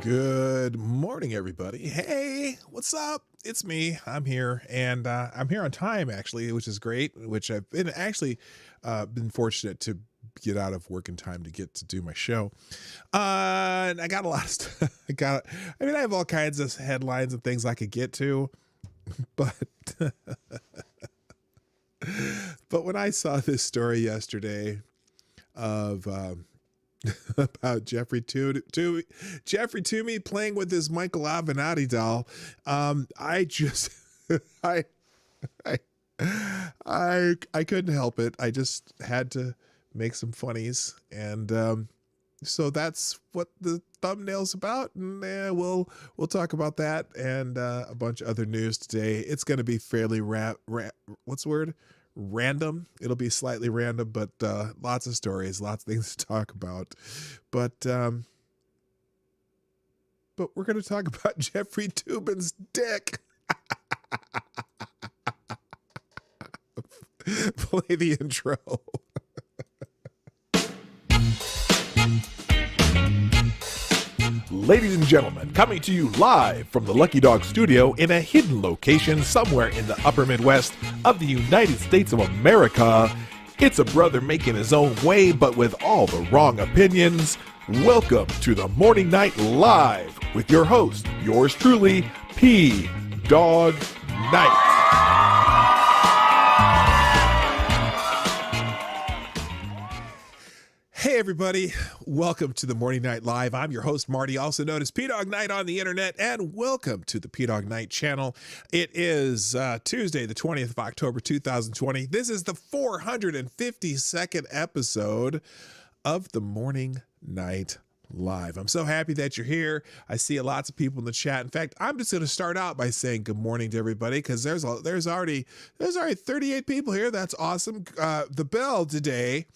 Good morning, everybody. Hey, what's up? it's me. I'm here, and I'm here on time actually, which is great. Which I've been actually been fortunate to get out of work in time to get to do my show. And I got a lot of stuff. I have all kinds of headlines and things I could get to, but but when I saw this story yesterday of about Jeffrey Toomey playing with his Michael Avenatti doll, I just I I I couldn't help it. I just had to make some funnies, and so that's what the thumbnail's about, and we'll talk about that and a bunch of other news today. It's going to be fairly what's the word? Random. It'll be slightly random, but lots of stories, lots of things to talk about. But we're going to talk about Jeffrey Toobin's dick. Play the intro. Ladies and gentlemen, coming to you live from the Lucky Dog studio in a hidden location somewhere in the upper Midwest of the United States of America, it's a brother making his own way, but with all the wrong opinions. Welcome to the Morning Night Live with your host, yours truly, Dawg Knight. Hey everybody, welcome to the Morning Night Live. I'm your host Marty, also known as PDawgKnight on the internet, and welcome to the Dawg Knight Channel. It is Tuesday, the 20th of October, 2020. This is the 452nd episode of the Morning Night Live. I'm so happy that you're here. I see lots of people in the chat. In fact, I'm just going to start out by saying good morning to everybody because there's already 38 people here. That's awesome. The bell today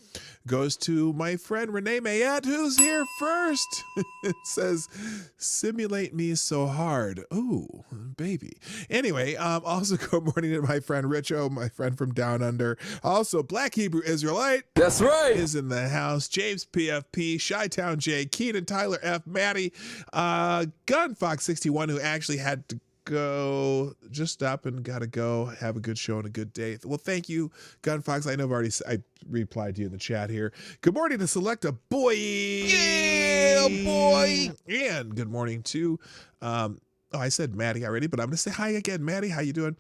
goes to my friend Renee Mayette, who's here first. It says, simulate me so hard. Ooh, baby. Anyway, also good morning to my friend Richo, my friend from Down Under. Also, Black Hebrew Israelite. That's right. Is in the house. James PFP, Chi-Town J, Keenan Tyler F, Maddie, Gunfox 61, who actually had to go, just up and gotta go have a good show and a good day. Well, thank you, Gunfox. I know I replied to you in the chat here. Good morning to Selecta Boy. Yeah, boy. And good morning to I said Maddie already, but I'm gonna say hi again. Maddie, how you doing?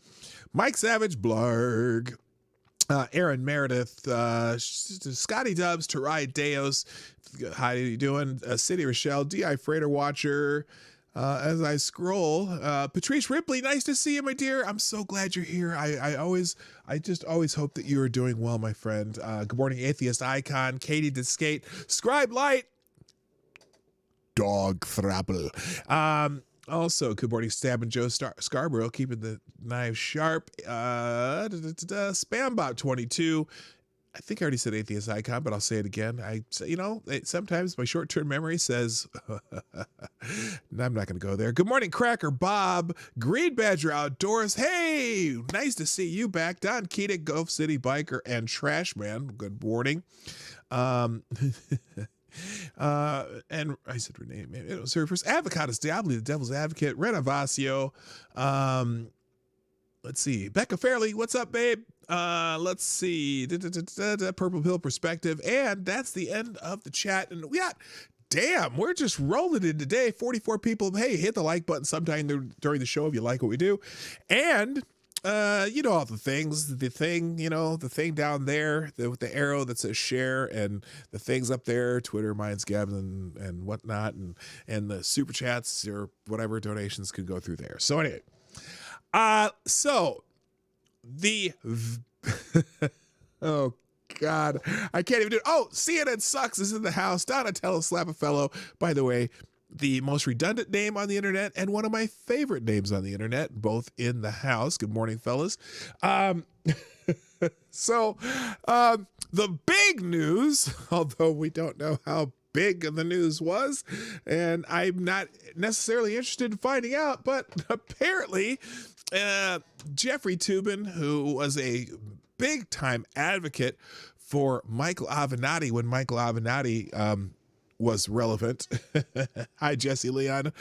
Mike Savage, Blarg, Aaron Meredith, Scotty Dubs, Tarai Deos, how you doing? City Rochelle, D.I. Freighter Watcher. As I scroll, Patrice Ripley, nice to see you, my dear. I'm so glad you're here. I just always hope that you are doing well, my friend. Good morning, Atheist Icon, Katie Discate, Scribe Light, Dog Thrapple. Also, good morning, Stab and Joe Scarborough, keeping the knives sharp. Spambot 22. I think I already said Atheist Icon, but I'll say it again. Sometimes my short-term memory says, I'm not going to go there. Good morning, Cracker Bob, Green Badger Outdoors. Hey, nice to see you back. Don Keating, Gulf City Biker, and Trash Man. Good morning. And I said Renee, maybe it was her first. Avocados Diablo, the Devil's Advocate, Renovasio. Let's see. Becca Fairley, what's up, babe? Let's see. Purple Pill Perspective. And that's the end of the chat. And we're just rolling in today. 44 people. Hey, hit the like button sometime during the show if you like what we do. And, all the things. The thing down there with the arrow that says share, and the things up there, Twitter, Minds, Gabs, and whatnot. And the super chats or whatever donations could go through there. So anyway. So the oh God, I can't even do it. Oh, CNN Sucks is in the house. Donatello Slapafellow, by the way, the most redundant name on the internet and one of my favorite names on the internet, both in the house. Good morning, fellas. So the big news, although we don't know how big the news was, and I'm not necessarily interested in finding out, but apparently Jeffrey Toobin, who was a big time advocate for Michael Avenatti when Michael Avenatti was relevant. Hi, Jesse Leon.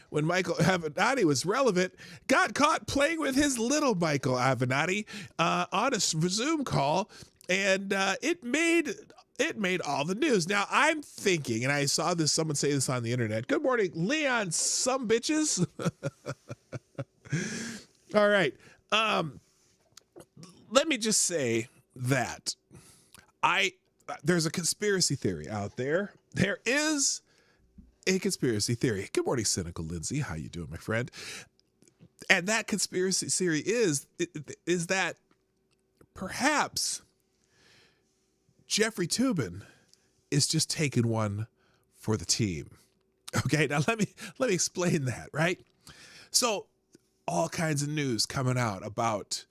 When Michael Avenatti was relevant, got caught playing with his little Michael Avenatti on a Zoom call, and it made all the news. Now, I'm thinking, and I saw someone say this on the internet. Good morning, Leon, some bitches. All right. Let me just say that there's a conspiracy theory out there. There is a conspiracy theory. Good morning, Cynical Lindsay. How you doing, my friend? And that conspiracy theory is that perhaps Jeffrey Toobin is just taking one for the team. Okay, now let me explain that, right? So all kinds of news coming out about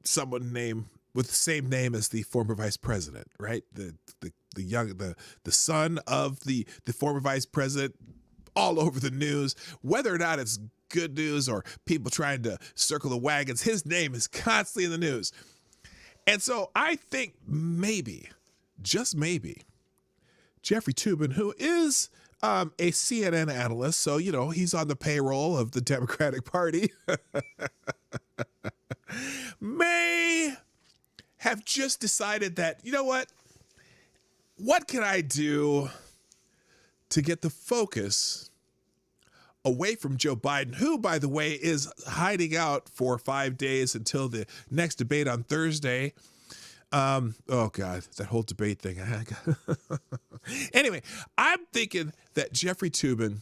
someone with the same name as the former vice president, right? The son of the former vice president, all over the news. Whether or not it's good news or people trying to circle the wagons, his name is constantly in the news. And so I think maybe, just maybe, Jeffrey Toobin, who is a CNN analyst, so, he's on the payroll of the Democratic Party, may have just decided that, you know what can I do to get the focus away from Joe Biden, who, by the way, is hiding out for 5 days until the next debate on Thursday. Oh God, that whole debate thing. Anyway, I'm thinking that Jeffrey Toobin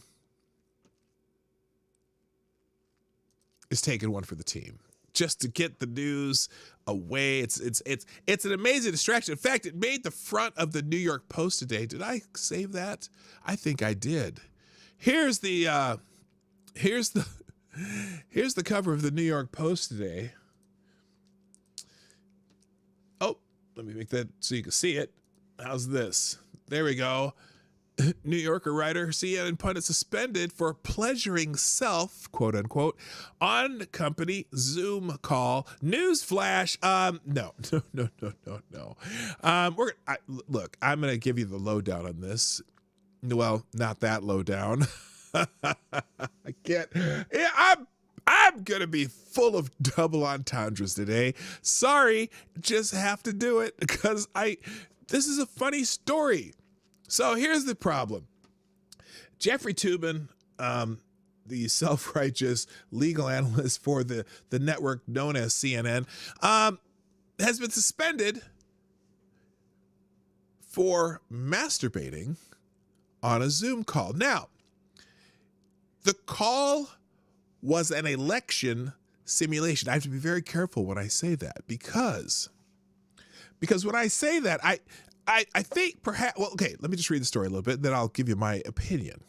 is taking one for the team, just to get the news away. It's an amazing distraction. In fact, it made the front of the New York Post today. Did I save that? I think I did. Here's the cover of the New York Post today. Oh, let me make that so you can see it. How's this? There we go. New Yorker writer, CNN pundit suspended for pleasuring self, quote unquote, on company Zoom call. Newsflash. No. Look, I'm going to give you the lowdown on this. Well, not that lowdown. I can't. Yeah, I'm going to be full of double entendres today. Sorry, just have to do it because this is a funny story. So here's the problem. Jeffrey Toobin, the self-righteous legal analyst for the network known as CNN, has been suspended for masturbating on a Zoom call. Now, the call was an election simulation. I have to be very careful when I say that because when I say that, I think perhaps, well, okay, let me just read the story a little bit, then I'll give you my opinion.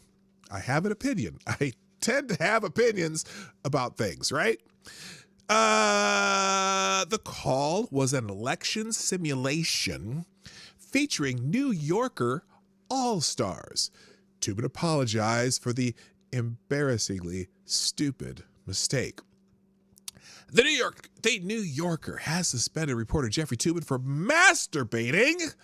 I have an opinion. I tend to have opinions about things, right? The call was an election simulation featuring New Yorker all-stars. Toobin apologized for the embarrassingly stupid mistake. The New Yorker has suspended reporter Jeffrey Toobin for masturbating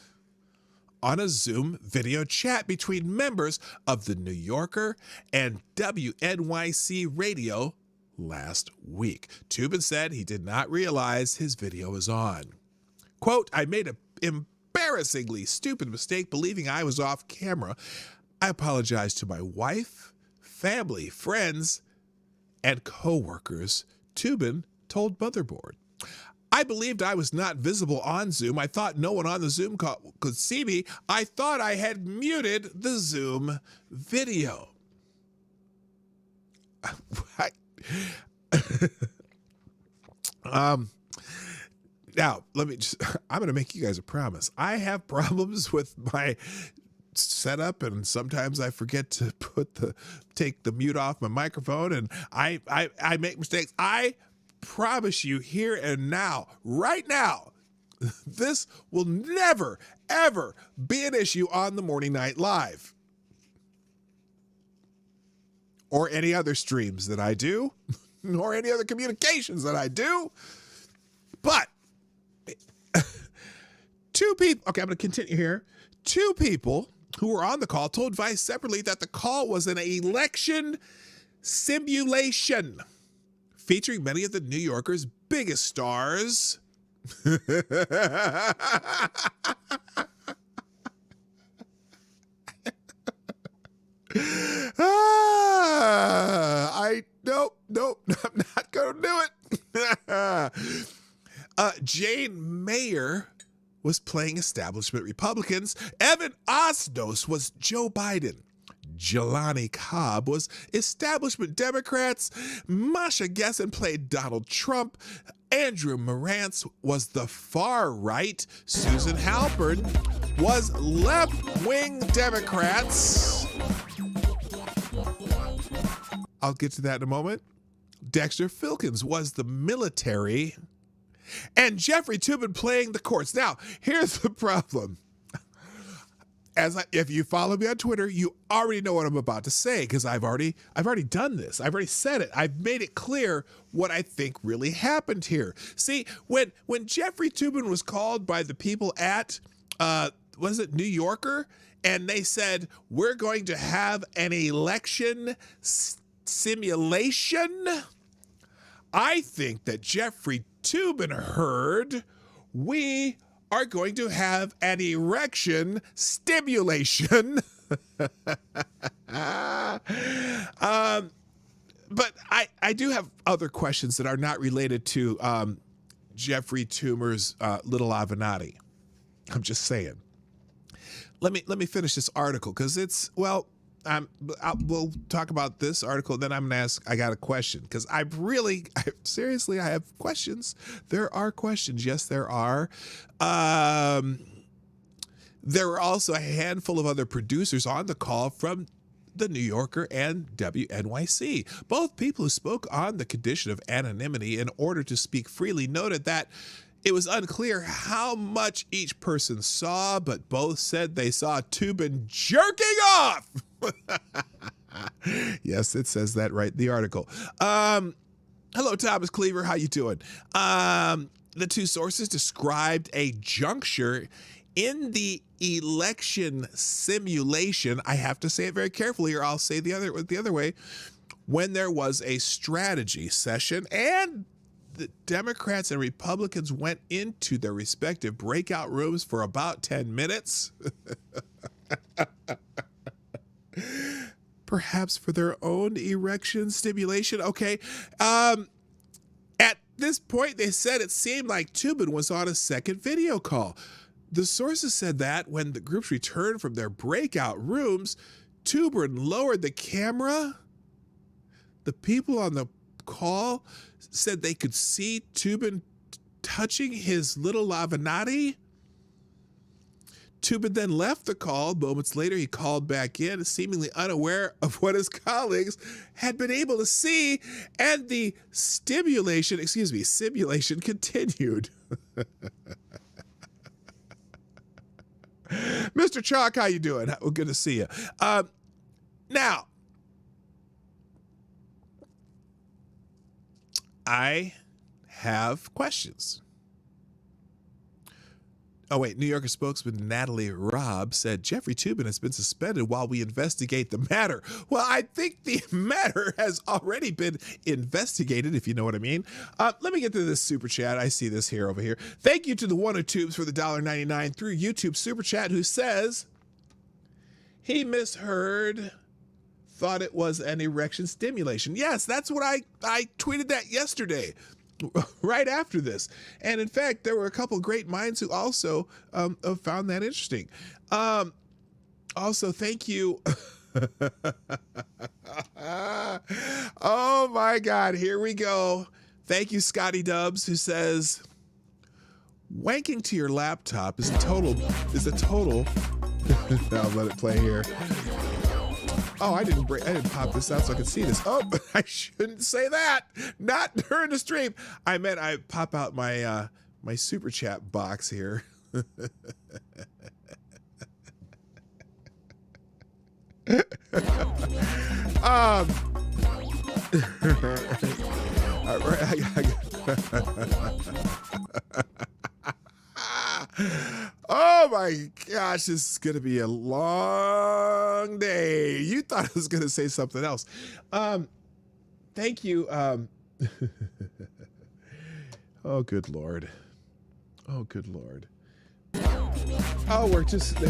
on a Zoom video chat between members of the New Yorker and WNYC Radio last week. Toobin said he did not realize his video was on. Quote, I made an embarrassingly stupid mistake believing I was off camera. I apologize to my wife, family, friends, and co-workers, Toobin told Motherboard. I believed I was not visible on Zoom. I thought no one on the Zoom call could see me. I thought I had muted the Zoom video. Now, I'm going to make you guys a promise. I have problems with my setup, and sometimes I forget to take the mute off my microphone, and I make mistakes. I promise you here and now, right now, this will never, ever be an issue on the Morning Night Live or any other streams that I do or any other communications that I do. But two people, okay, I'm going to continue here. Two people who were on the call told Vice separately that the call was an election simulation featuring many of the New Yorker's biggest stars. Nope, I'm not gonna do it. Jane Mayer was playing establishment Republicans. Evan Osnos was Joe Biden. Jelani Cobb was establishment Democrats. Masha Gessen played Donald Trump. Andrew Marantz was the far right. Susan Halpern was left-wing Democrats. I'll get to that in a moment. Dexter Filkins was the military. And Jeffrey Toobin playing the courts. Now, here's the problem. If you follow me on Twitter, you already know what I'm about to say because I've already done this. I've already said it. I've made it clear what I think really happened here. See, when Jeffrey Toobin was called by the people at was it New Yorker, and they said we're going to have an election simulation, I think that Jeffrey Toobin heard we are going to have an erection stimulation. But I do have other questions that are not related to Jeffrey Toomer's little Avenatti. I'm just saying. Let me finish this article because it's, well, we'll talk about this article. Then I'm going to ask, I got a question because seriously, I have questions. There are questions. Yes, there are. There were also a handful of other producers on the call from The New Yorker and WNYC. Both people who spoke on the condition of anonymity in order to speak freely noted that it was unclear how much each person saw, but both said they saw Toobin jerking off. Yes, it says that right in the article. Hello, Thomas Cleaver. How you doing? The two sources described a juncture in the election simulation. I have to say it very carefully, or I'll say the other way. When there was a strategy session and the Democrats and Republicans went into their respective breakout rooms for about 10 minutes. Perhaps for their own erection stimulation. Okay. At this point, they said it seemed like Toobin was on a second video call. The sources said that when the groups returned from their breakout rooms, Toobin lowered the camera. The people on the call said they could see Toobin touching his little Avenatti. Toobin then left the call. Moments later, he called back in, seemingly unaware of what his colleagues had been able to see, and the simulation continued. Mr. Chalk, how you doing? Well, good to see you. Now, I have questions. Oh, wait. New Yorker spokesman Natalie Robb said Jeffrey Toobin has been suspended while we investigate the matter. Well, I think the matter has already been investigated, if you know what I mean. Let me get to this super chat. I see this here over here. Thank you to the one tubes for the $1.99 through YouTube super chat who says he misheard, thought it was an erection stimulation. Yes, that's what I tweeted that yesterday. Right after this. And in fact, there were a couple great minds who also found that interesting. Also, thank you. Oh my God, here we go. Thank you, Scotty Dubs, who says, wanking to your laptop is a total. I'll let it play here. Oh, I didn't pop this out so I could see this. Oh, I shouldn't say that. Not during the stream. I meant I pop out my my super chat box here. All right, Oh my gosh, this is going to be a long day. You thought I was going to say something else. Thank you. Oh, good Lord. Oh, good Lord. Oh, we're just... All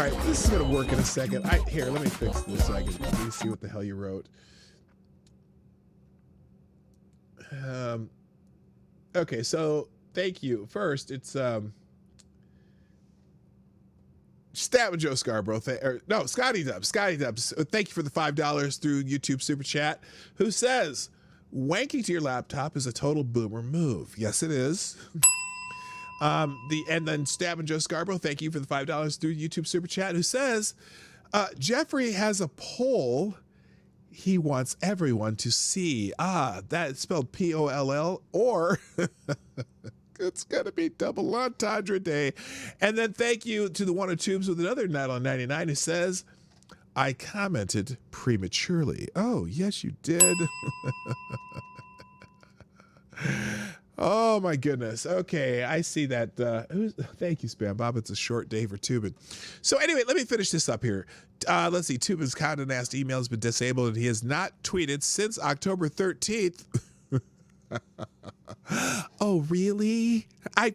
right, this is going to work in a second. Here, let me fix this so I can let me see what the hell you wrote. Okay, so thank you. First, it's Stab and Joe Scarborough. Scotty Dubs. Scotty Dubs. Thank you for the $5 through YouTube Super Chat. Who says, wanking to your laptop is a total boomer move. Yes, it is. And then Stab and Joe Scarborough, thank you for the $5 through YouTube Super Chat, who says, Jeffrey has a poll he wants everyone to see. That's spelled P-O-L-L, or it's going to be double entendre day. And then thank you to the one of tubes with another $9.99 who says, I commented prematurely. Oh, yes, you did. Oh my goodness. Okay, I see that. Thank you, Spam Bob. It's a short day for Tubin. So anyway, let me finish this up here. Let's see. Tubin's Condon Nast email has been disabled, and he has not tweeted since October 13th. Oh, really? I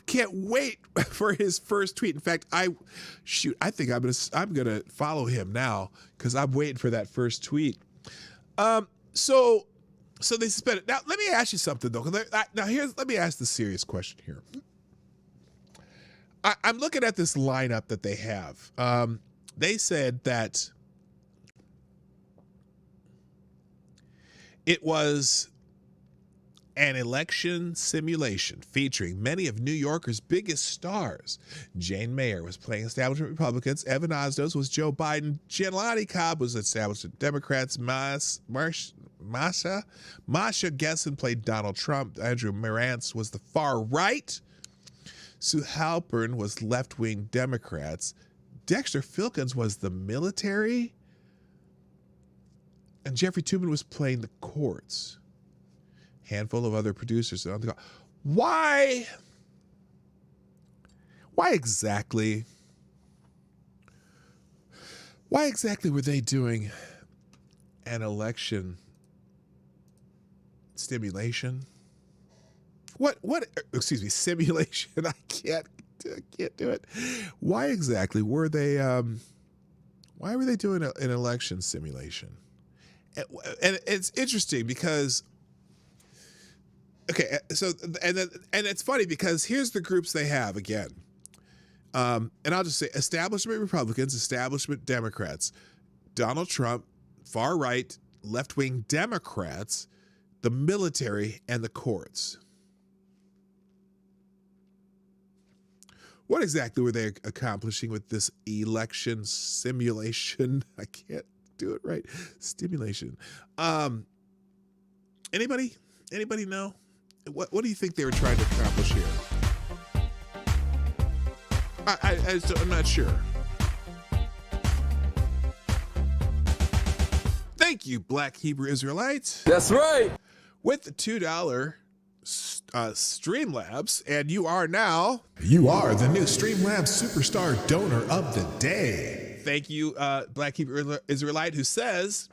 can't wait for his first tweet. In fact, I think I'm gonna follow him now because I'm waiting for that first tweet. So they suspended. Now, let me ask you something, though. Let me ask the serious question here. I'm looking at this lineup that they have. They said that it was an election simulation featuring many of New Yorkers' biggest stars. Jane Mayer was playing establishment Republicans. Evan Osnos was Joe Biden. Jelani Cobb was establishment Democrats. Masha Gessen played Donald Trump. Andrew Marantz was the far right. Sue Halpern was left-wing Democrats. Dexter Filkins was the military. And Jeffrey Toobin was playing the courts. Handful of other producers on the call. Why exactly were they doing an election stimulation? Simulation. I can't do it. Why exactly were they doing an election simulation? And it's interesting because okay, so and it's funny because here's the groups they have again. And I'll just say establishment Republicans, establishment Democrats, Donald Trump, far right, left-wing Democrats, the military, and the courts. What exactly were they accomplishing with this election simulation? I can't do it right. Stimulation. Anybody know? What do you think they were trying to accomplish here? I'm not sure. Thank you, Black Hebrew Israelites. That's right. With the $2 Streamlabs, and you are the new Streamlabs Superstar Donor of the Day. Thank you, Black Hebrew Israelite, who says,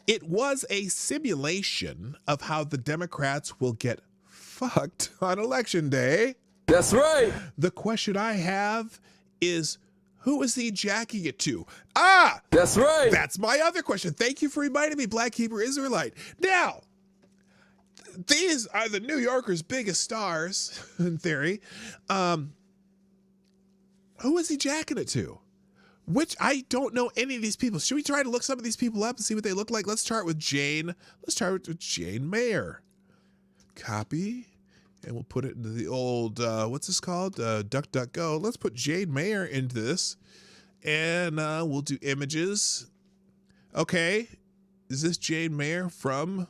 it was a simulation of how the Democrats will get fucked on Election Day. That's right. The question I have is, who is he jacking it to? That's right. That's my other question. Thank you for reminding me, Black Hebrew Israelite. Now, these are the New Yorkers' biggest stars, in theory. Who is he jacking it to? Which I don't know any of these people. Should we try to look some of these people up and see what they look like? Let's start with Jane. Let's start with Jane Mayer. Copy. And we'll put it into the old, what's this called? DuckDuckGo. Let's put Jane Mayer into this. And we'll do images. Okay. Is this Jane Mayer from...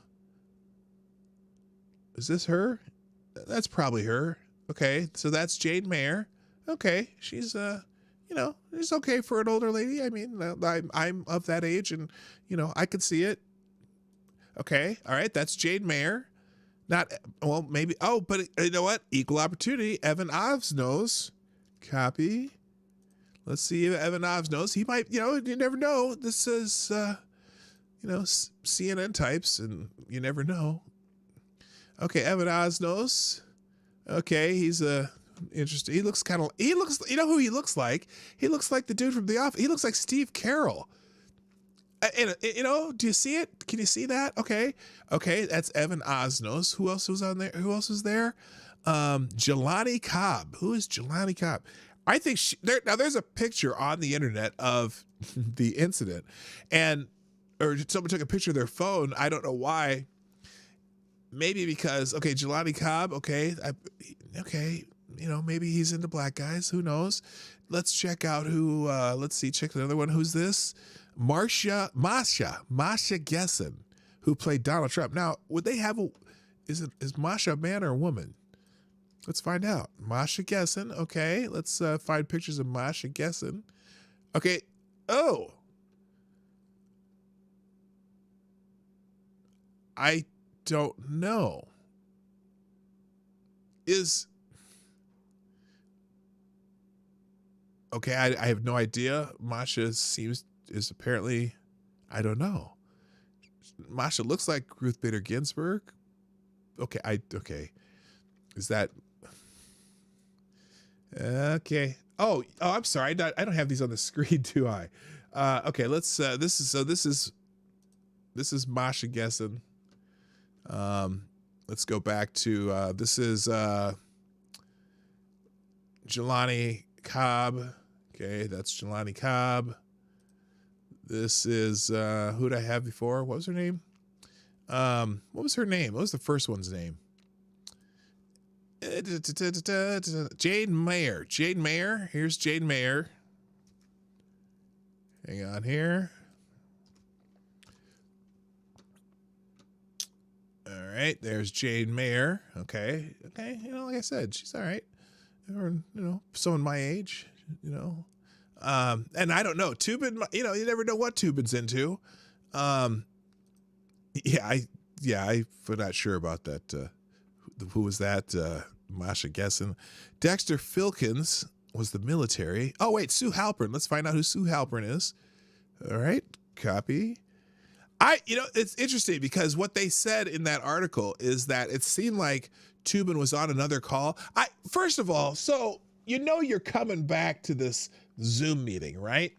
Is this her? That's probably her. Okay. So that's Jane Mayer. Okay. She's, it's okay for an older lady. I mean, I'm of that age and, I could see it. Okay. All right. That's Jane Mayer. Not, well, maybe. Oh, but you know what? Equal opportunity. Evan Ives knows. Copy. Let's see if Evan Ives knows. He might, you never know. This is, CNN types, and you never know. Okay, Evan Ives knows. Okay, he's interesting. He looks, you know who he looks like? He looks like the dude from The Office. He looks like Steve Carroll. And do you see it? Can you see that? Okay, that's Evan Osnos. Who else was on there? Who else was there? Jelani Cobb. Who is Jelani Cobb? I think there's a picture on the internet of the incident, or someone took a picture of their phone. I don't know why. Maybe because Jelani Cobb. Okay, maybe he's into black guys. Who knows? Let's check out who. Let's see. Check another one. Who's this? Masha Gessen, who played Donald Trump. Now, would they have is Masha a man or a woman? Let's find out. Masha Gessen. Okay, let's find pictures of Masha Gessen. Okay. Oh, I don't know. I have no idea. Masha is apparently, I don't know. Masha looks like Ruth Bader Ginsburg. Is that okay? Oh, I'm sorry. I don't have these on the screen, do I? Okay, let's. This is Masha Gessen. Let's go back to this is Jelani Cobb. Okay, that's Jelani Cobb. This is who did I have before? What was her name? What was her name? What was the first one's name? Jane Mayer. Jane Mayer. Here's Jane Mayer. Hang on here. All right, there's Jane Mayer. Okay. Like I said, she's all right. Or, someone my age. And I don't know. Tubin, you never know what Tubin's into. I'm not sure about that. Who was that? Masha Gessen. Dexter Filkins was the military. Oh, wait, Sue Halpern. Let's find out who Sue Halpern is. All right, copy. It's interesting because what they said in that article is that it seemed like Tubin was on another call. First of all, so you're coming back to this Zoom meeting, right?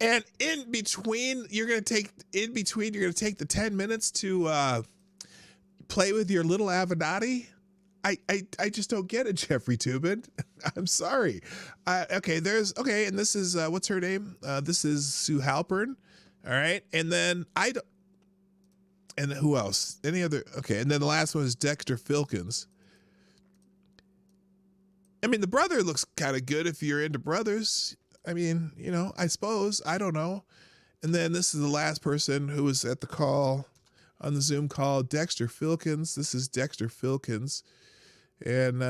And in between, you're going to take the 10 minutes to play with your little Avenatti. I just don't get it, Jeffrey Tubin. I'm sorry. And this is what's her name? This is Sue Halpern. All right. And then and who else? Any other? Okay. And then the last one is Dexter Filkins. I mean, the brother looks kind of good if you're into brothers. I mean, I suppose. I don't know. And then this is the last person who was at the call, on the Zoom call, Dexter Filkins. This is Dexter Filkins. And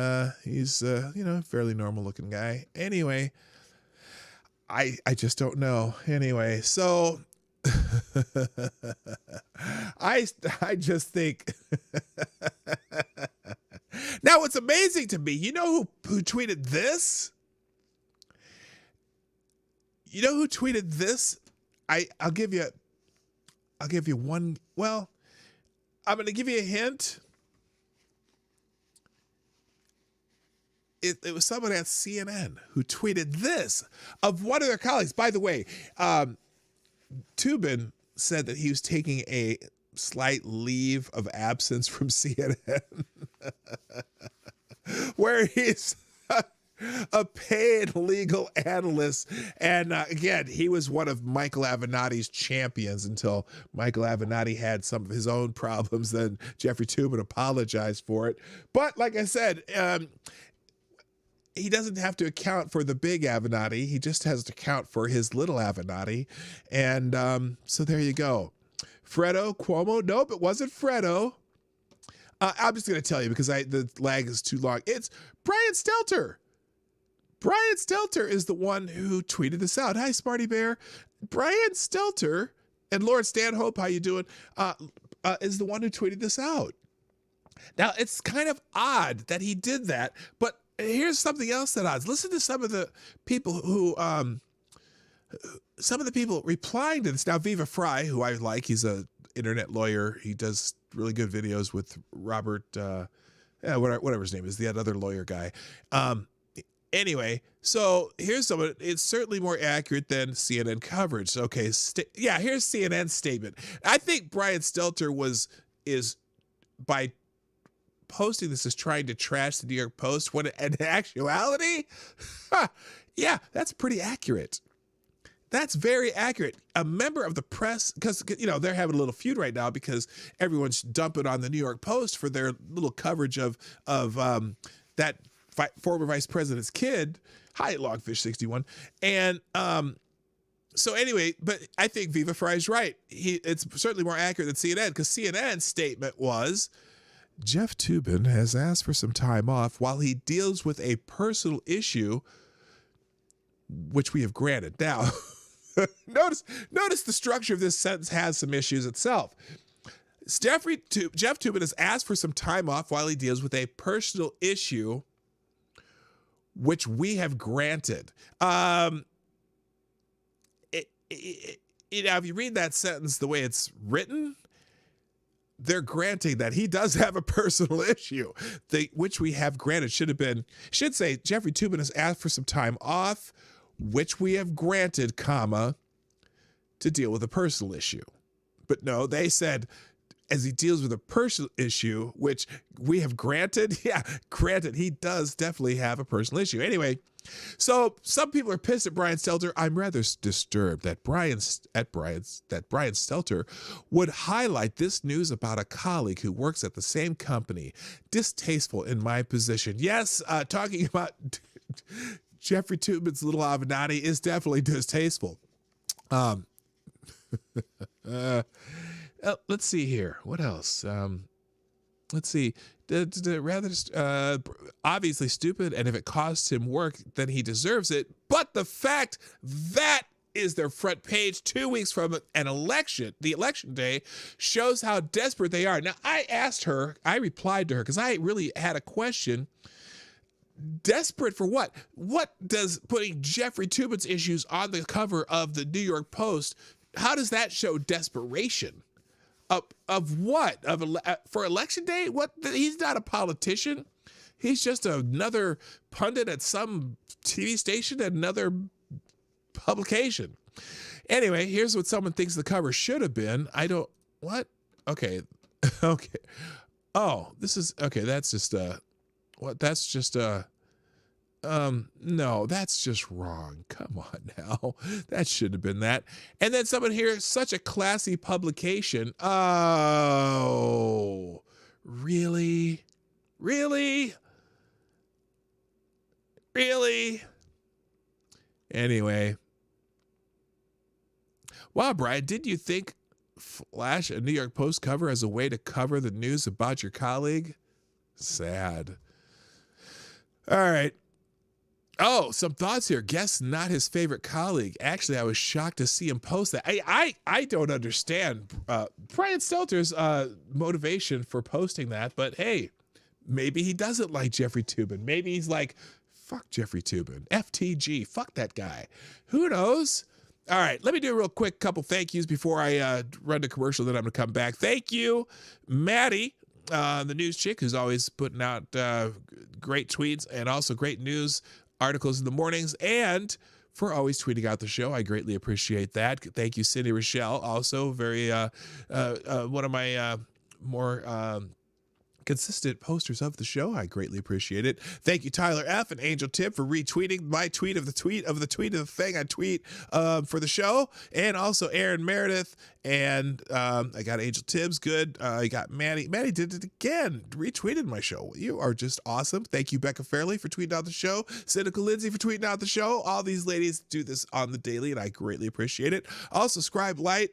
he's, a fairly normal looking guy. Anyway, I just don't know. Anyway, so I just think now what's amazing to me, who tweeted this? You know who tweeted this? I'll give you one. Well, I'm going to give you a hint. It was someone at CNN who tweeted this of one of their colleagues. By the way, Tubin said that he was taking a slight leave of absence from CNN, where he's a paid legal analyst. And again, he was one of Michael Avenatti's champions until Michael Avenatti had some of his own problems. Then Jeffrey Tubin apologized for it. But like I said, he doesn't have to account for the big Avenatti. He just has to account for his little Avenatti. And so there you go. Fredo Cuomo. Nope, it wasn't Fredo. I'm just going to tell you because the lag is too long. It's Brian Stelter. Brian Stelter is the one who tweeted this out. Hi, Smarty Bear. Brian Stelter and Lord Stanhope, how you doing? Is the one who tweeted this out. Now, it's kind of odd that he did that, but here's something else that odds. Listen to some of the people who, some of the people replying to this. Now, Viva Fry, who I like, he's a internet lawyer. He does really good videos with Robert, whatever his name is, the other lawyer guy. Anyway, so here's someone. It's certainly more accurate than CNN coverage. Okay, here's CNN's statement. I think Brian Stelter is by posting this is trying to trash the New York Post when in actuality, yeah, that's pretty accurate. That's very accurate. A member of the press, because, you know, they're having a little feud right now because everyone's dumping on the New York Post for their little coverage of that former vice president's kid. Hi, Logfish61. And so anyway, but I think Viva Fry is right. It's certainly more accurate than CNN, because CNN's statement was, Jeff Toobin has asked for some time off while he deals with a personal issue, which we have granted. Now, notice the structure of this sentence has some issues itself. Jeff Toobin has asked for some time off while he deals with a personal issue, which we have granted. If you read that sentence the way it's written, they're granting that he does have a personal issue, which we have granted. Should say Jeffrey Toobin has asked for some time off, which we have granted, comma, to deal with a personal issue. But no, they said, as he deals with a personal issue, which we have granted. Yeah, granted, he does definitely have a personal issue. Anyway, so some people are pissed at Brian Stelter. I'm rather disturbed that Brian Stelter would highlight this news about a colleague who works at the same company. Distasteful in my position. Yes, talking about Jeffrey Toobin's little Avenatti is definitely distasteful. Let's see here. What else? Let's see. Rather obviously stupid, and if it costs him work, then he deserves it. But the fact that is their front page 2 weeks from an election, the election day, shows how desperate they are. Now, I replied to her because I really had a question. Desperate for what? What does putting Jeffrey Toobin's issues on the cover of the New York Post, how does that show desperation? Of what? For election day? What? He's not a politician. He's just another pundit at some TV station at another publication. Anyway, here's what someone thinks the cover should have been. What? Okay. Okay. Oh, this is, okay, that's just no, that's just wrong. Come on now. That shouldn't have been that. And then someone here, such a classy publication. Oh, really? Really? Really? Anyway. Wow, Brian, didn't you think flash a New York Post cover as a way to cover the news about your colleague? Sad. All right. Oh, some thoughts here. Guess not his favorite colleague. Actually, I was shocked to see him post that. I don't understand Brian Stelter's motivation for posting that, but hey, maybe he doesn't like Jeffrey Toobin. Maybe he's like, fuck Jeffrey Toobin. FTG. Fuck that guy. Who knows? All right, let me do a real quick couple thank yous before I run to commercial, then I'm going to come back. Thank you, Maddie, the news chick who's always putting out great tweets and also great news articles in the mornings, and for always tweeting out the show. I greatly appreciate that. Thank you, Cindy Rochelle, also very one of my more consistent posters of the show. I greatly appreciate it. Thank you, Tyler F. and Angel Tip, for retweeting my tweet of the tweet of the tweet of the thing I tweet for the show. And also Aaron Meredith. And I got Angel Tibbs. Good. I got Maddie. Maddie did it again. Retweeted my show. You are just awesome. Thank you, Becca Farley, for tweeting out the show. Cynical Lindsay for tweeting out the show. All these ladies do this on the daily, and I greatly appreciate it. Also, Scribe Light,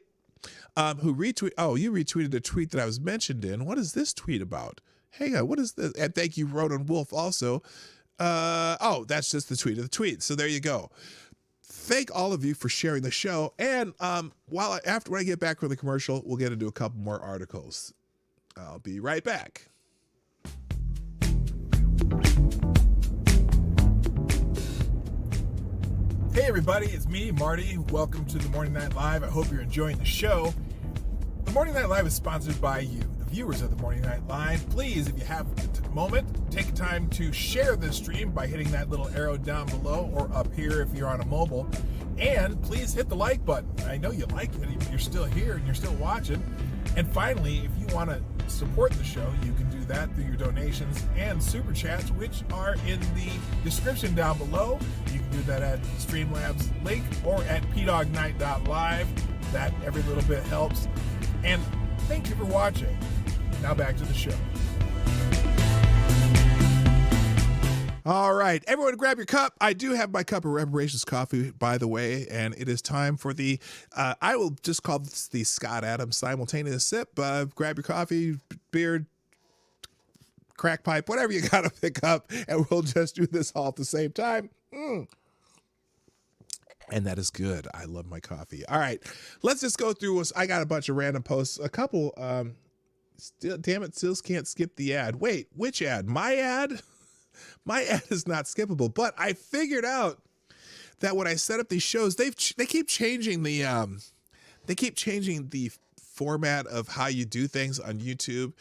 who retweet. Oh, you retweeted a tweet that I was mentioned in. What is this tweet about? Hang on, what is this? And thank you, Ronan Wolf, also. Oh, that's just the tweet of the tweet. So there you go. Thank all of you for sharing the show. And when I get back from the commercial, we'll get into a couple more articles. I'll be right back. Hey everybody, it's me, Marty. Welcome to the Morning Night Live. I hope you're enjoying the show. The Morning Night Live is sponsored by you, the viewers of the Morning Night Live. Please, if you have a moment, take time to share this stream by hitting that little arrow down below or up here if you're on a mobile. And please hit the like button. I know you like it, you're still here and you're still watching. And finally, if you want to support the show, you can do that through your donations and super chats, which are in the description down below. You can do that at Streamlabs link or at PDawgKnight.live. That every little bit helps. And thank you for watching. Now back to the show. All right, everyone grab your cup. I do have my cup of reparations coffee, by the way, and it is time for the, I will just call this the Scott Adams simultaneous sip. Grab your coffee, beer, crack pipe, whatever you got to pick up, and we'll just do this all at the same time. And that is good. I love my coffee. All right, let's just go through. I got a bunch of random posts. A couple, damn it, still can't skip the ad. Wait, which ad? My ad? My ad is not skippable, but I figured out that when I set up these shows, they keep changing the format of how you do things on YouTube,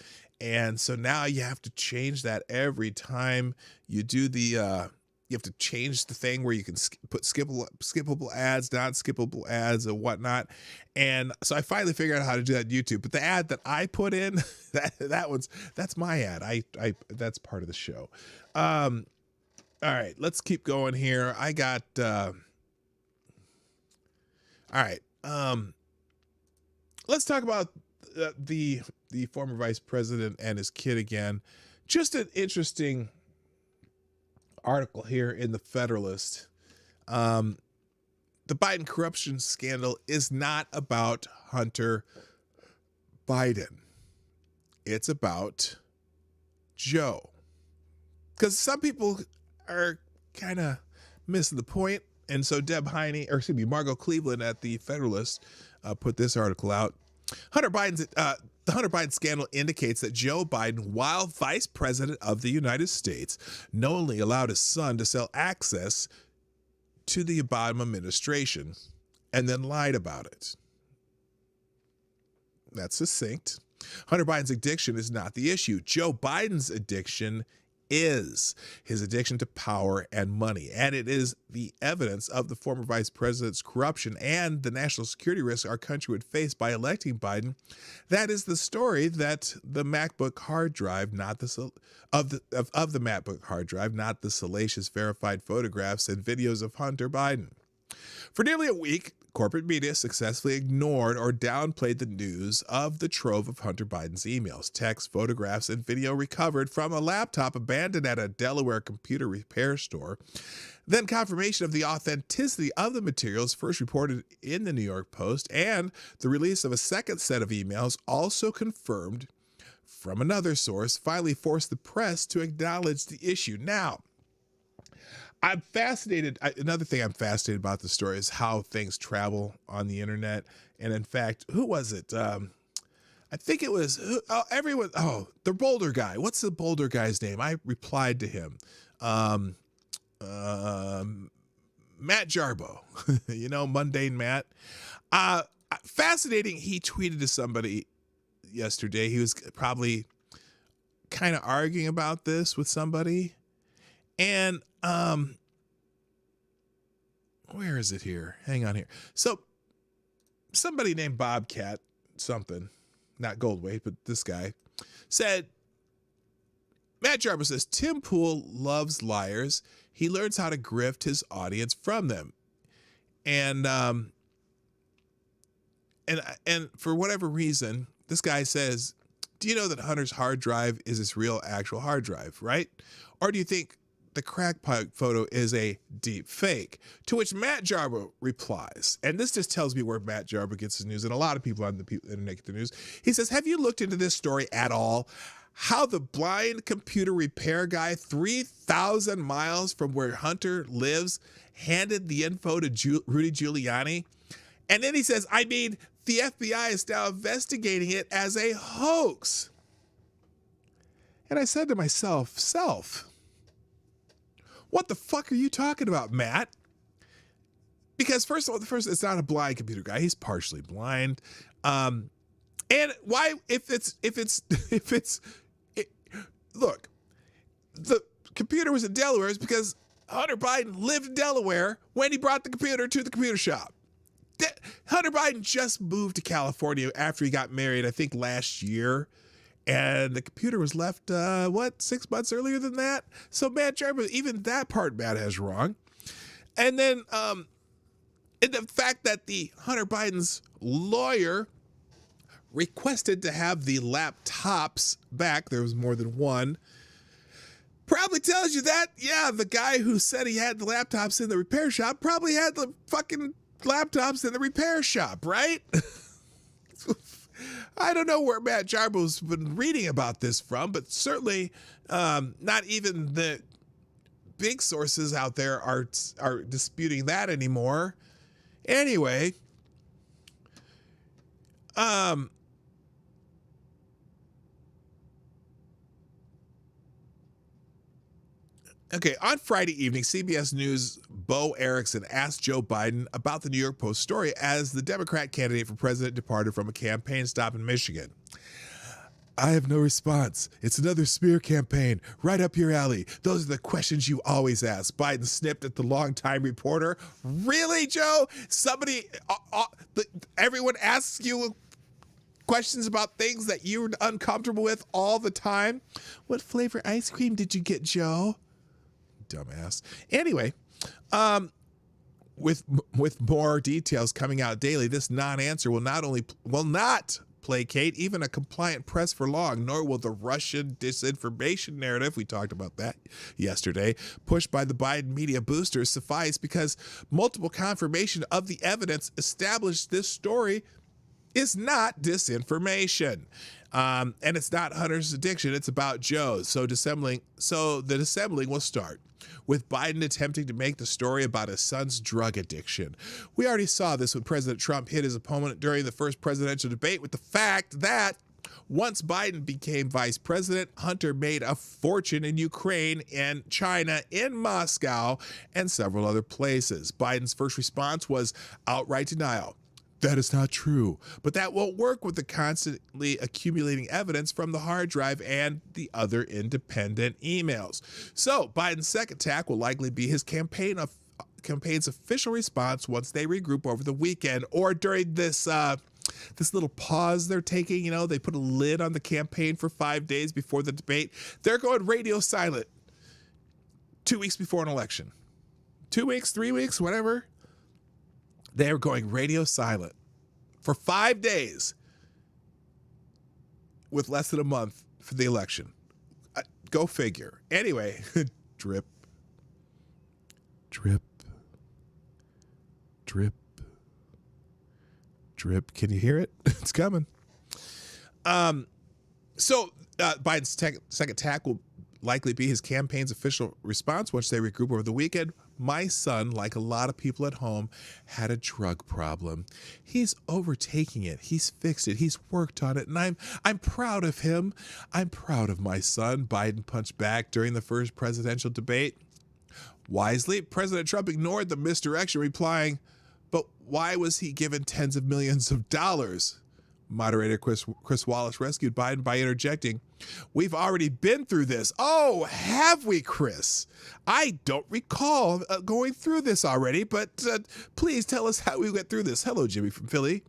and so now you have to change that every time you do the. You have to change the thing where you can put skippable ads, non-skippable ads, and whatnot. And so I finally figured out how to do that on YouTube. But the ad that I put in, that's my ad. I that's part of the show. All right, let's keep going here. I got all right. Let's talk about the former vice president and his kid again. Just an interesting article here in the Federalist. The Biden corruption scandal is not about Hunter Biden. It's about Joe. Because some people are kind of missing the point. And so Margot Cleveland at the Federalist put this article out. The Hunter Biden scandal indicates that Joe Biden, while vice president of the United States, knowingly allowed his son to sell access to the Obama administration and then lied about it. That's succinct. Hunter Biden's addiction is not the issue. Joe Biden's addiction is his addiction to power and money, and it is the evidence of the former vice president's corruption and the national security risks our country would face by electing Biden. That is the story that the MacBook hard drive, not the of the MacBook hard drive, not the salacious verified photographs and videos of Hunter Biden. For nearly a week, corporate media successfully ignored or downplayed the news of the trove of Hunter Biden's emails, texts, photographs, and video recovered from a laptop abandoned at a Delaware computer repair store. Then confirmation of the authenticity of the materials first reported in the New York Post, and the release of a second set of emails also confirmed from another source finally forced the press to acknowledge the issue. Now, I'm fascinated. Another thing I'm fascinated about the story is how things travel on the internet. And in fact, who was it? I think it was everyone. Oh, the Boulder guy. What's the Boulder guy's name? I replied to him. Matt Jarbo, Mundane Matt. Fascinating. He tweeted to somebody yesterday. He was probably kind of arguing about this with somebody. And where is it here? Hang on here. So somebody named Bobcat something, not Goldway, but this guy said, Matt Jarbo says, Tim Pool loves liars. He learns how to grift his audience from them. And for whatever reason, this guy says, do you know that Hunter's hard drive is his real actual hard drive, right? Or do you think the crack pipe photo is a deep fake? To which Matt Jarbo replies, and this just tells me where Matt Jarbo gets his news, and a lot of people on the internet get the news. He says, have you looked into this story at all? How the blind computer repair guy 3,000 miles from where Hunter lives handed the info to Rudy Giuliani? And then he says, the FBI is now investigating it as a hoax. And I said to myself, what the fuck are you talking about, Matt? because first of all, it's not a blind computer guy. He's partially blind. And why, look, the computer was in Delaware is because Hunter Biden lived in Delaware when he brought the computer to the computer shop. Hunter Biden just moved to California after he got married, I think last year. And the computer was left, 6 months earlier than that? So Matt Jarvis, even that part Matt has wrong. And then and the fact that the Hunter Biden's lawyer requested to have the laptops back, there was more than one, probably tells you that, yeah, the guy who said he had the laptops in the repair shop probably had the fucking laptops in the repair shop, right? I don't know where Matt Jarbo's been reading about this from, but certainly not even the big sources out there are disputing that anymore. Anyway, okay, on Friday evening, CBS News' Bo Erickson asked Joe Biden about the New York Post story as the Democrat candidate for president departed from a campaign stop in Michigan. I have no response. It's another smear campaign, right up your alley. Those are the questions you always ask. Biden snipped at the longtime reporter. Really, Joe? Everyone asks you questions about things that you're uncomfortable with all the time. What flavor ice cream did you get, Joe? Dumbass. Anyway, with more details coming out daily, this non-answer will not placate even a compliant press for long, nor will the Russian disinformation narrative, we talked about that yesterday, pushed by the Biden media boosters suffice, because multiple confirmation of the evidence established this story is not disinformation. And it's not Hunter's addiction, it's about Joe's. So the dissembling will start with Biden attempting to make the story about his son's drug addiction. We already saw this when President Trump hit his opponent during the first presidential debate with the fact that once Biden became vice president, Hunter made a fortune in Ukraine and China, in Moscow, and several other places. Biden's first response was outright denial. That is not true, but that won't work with the constantly accumulating evidence from the hard drive and the other independent emails. So Biden's second attack will likely be his campaign's official response once they regroup over the weekend, or during this little pause they're taking. You know, they put a lid on the campaign for 5 days before the debate. They're going radio silent 2 weeks before an election. 2 weeks, 3 weeks, whatever. They're going radio silent for 5 days with less than a month for the election. Go figure. Anyway, drip, drip, drip, drip. Can you hear it? It's coming. So Biden's second attack will likely be his campaign's official response once they regroup over the weekend. My son, like a lot of people at home, had a drug problem. He's overtaking it. He's fixed it. He's worked on it. And I'm proud of him. I'm proud of my son. Biden punched back during the first presidential debate. Wisely, President Trump ignored the misdirection, replying, but why was he given tens of millions of dollars? Moderator Chris Wallace rescued Biden by interjecting, we've already been through this. Oh, have we, Chris? I don't recall going through this already, but please tell us how we went through this. Hello, Jimmy from Philly,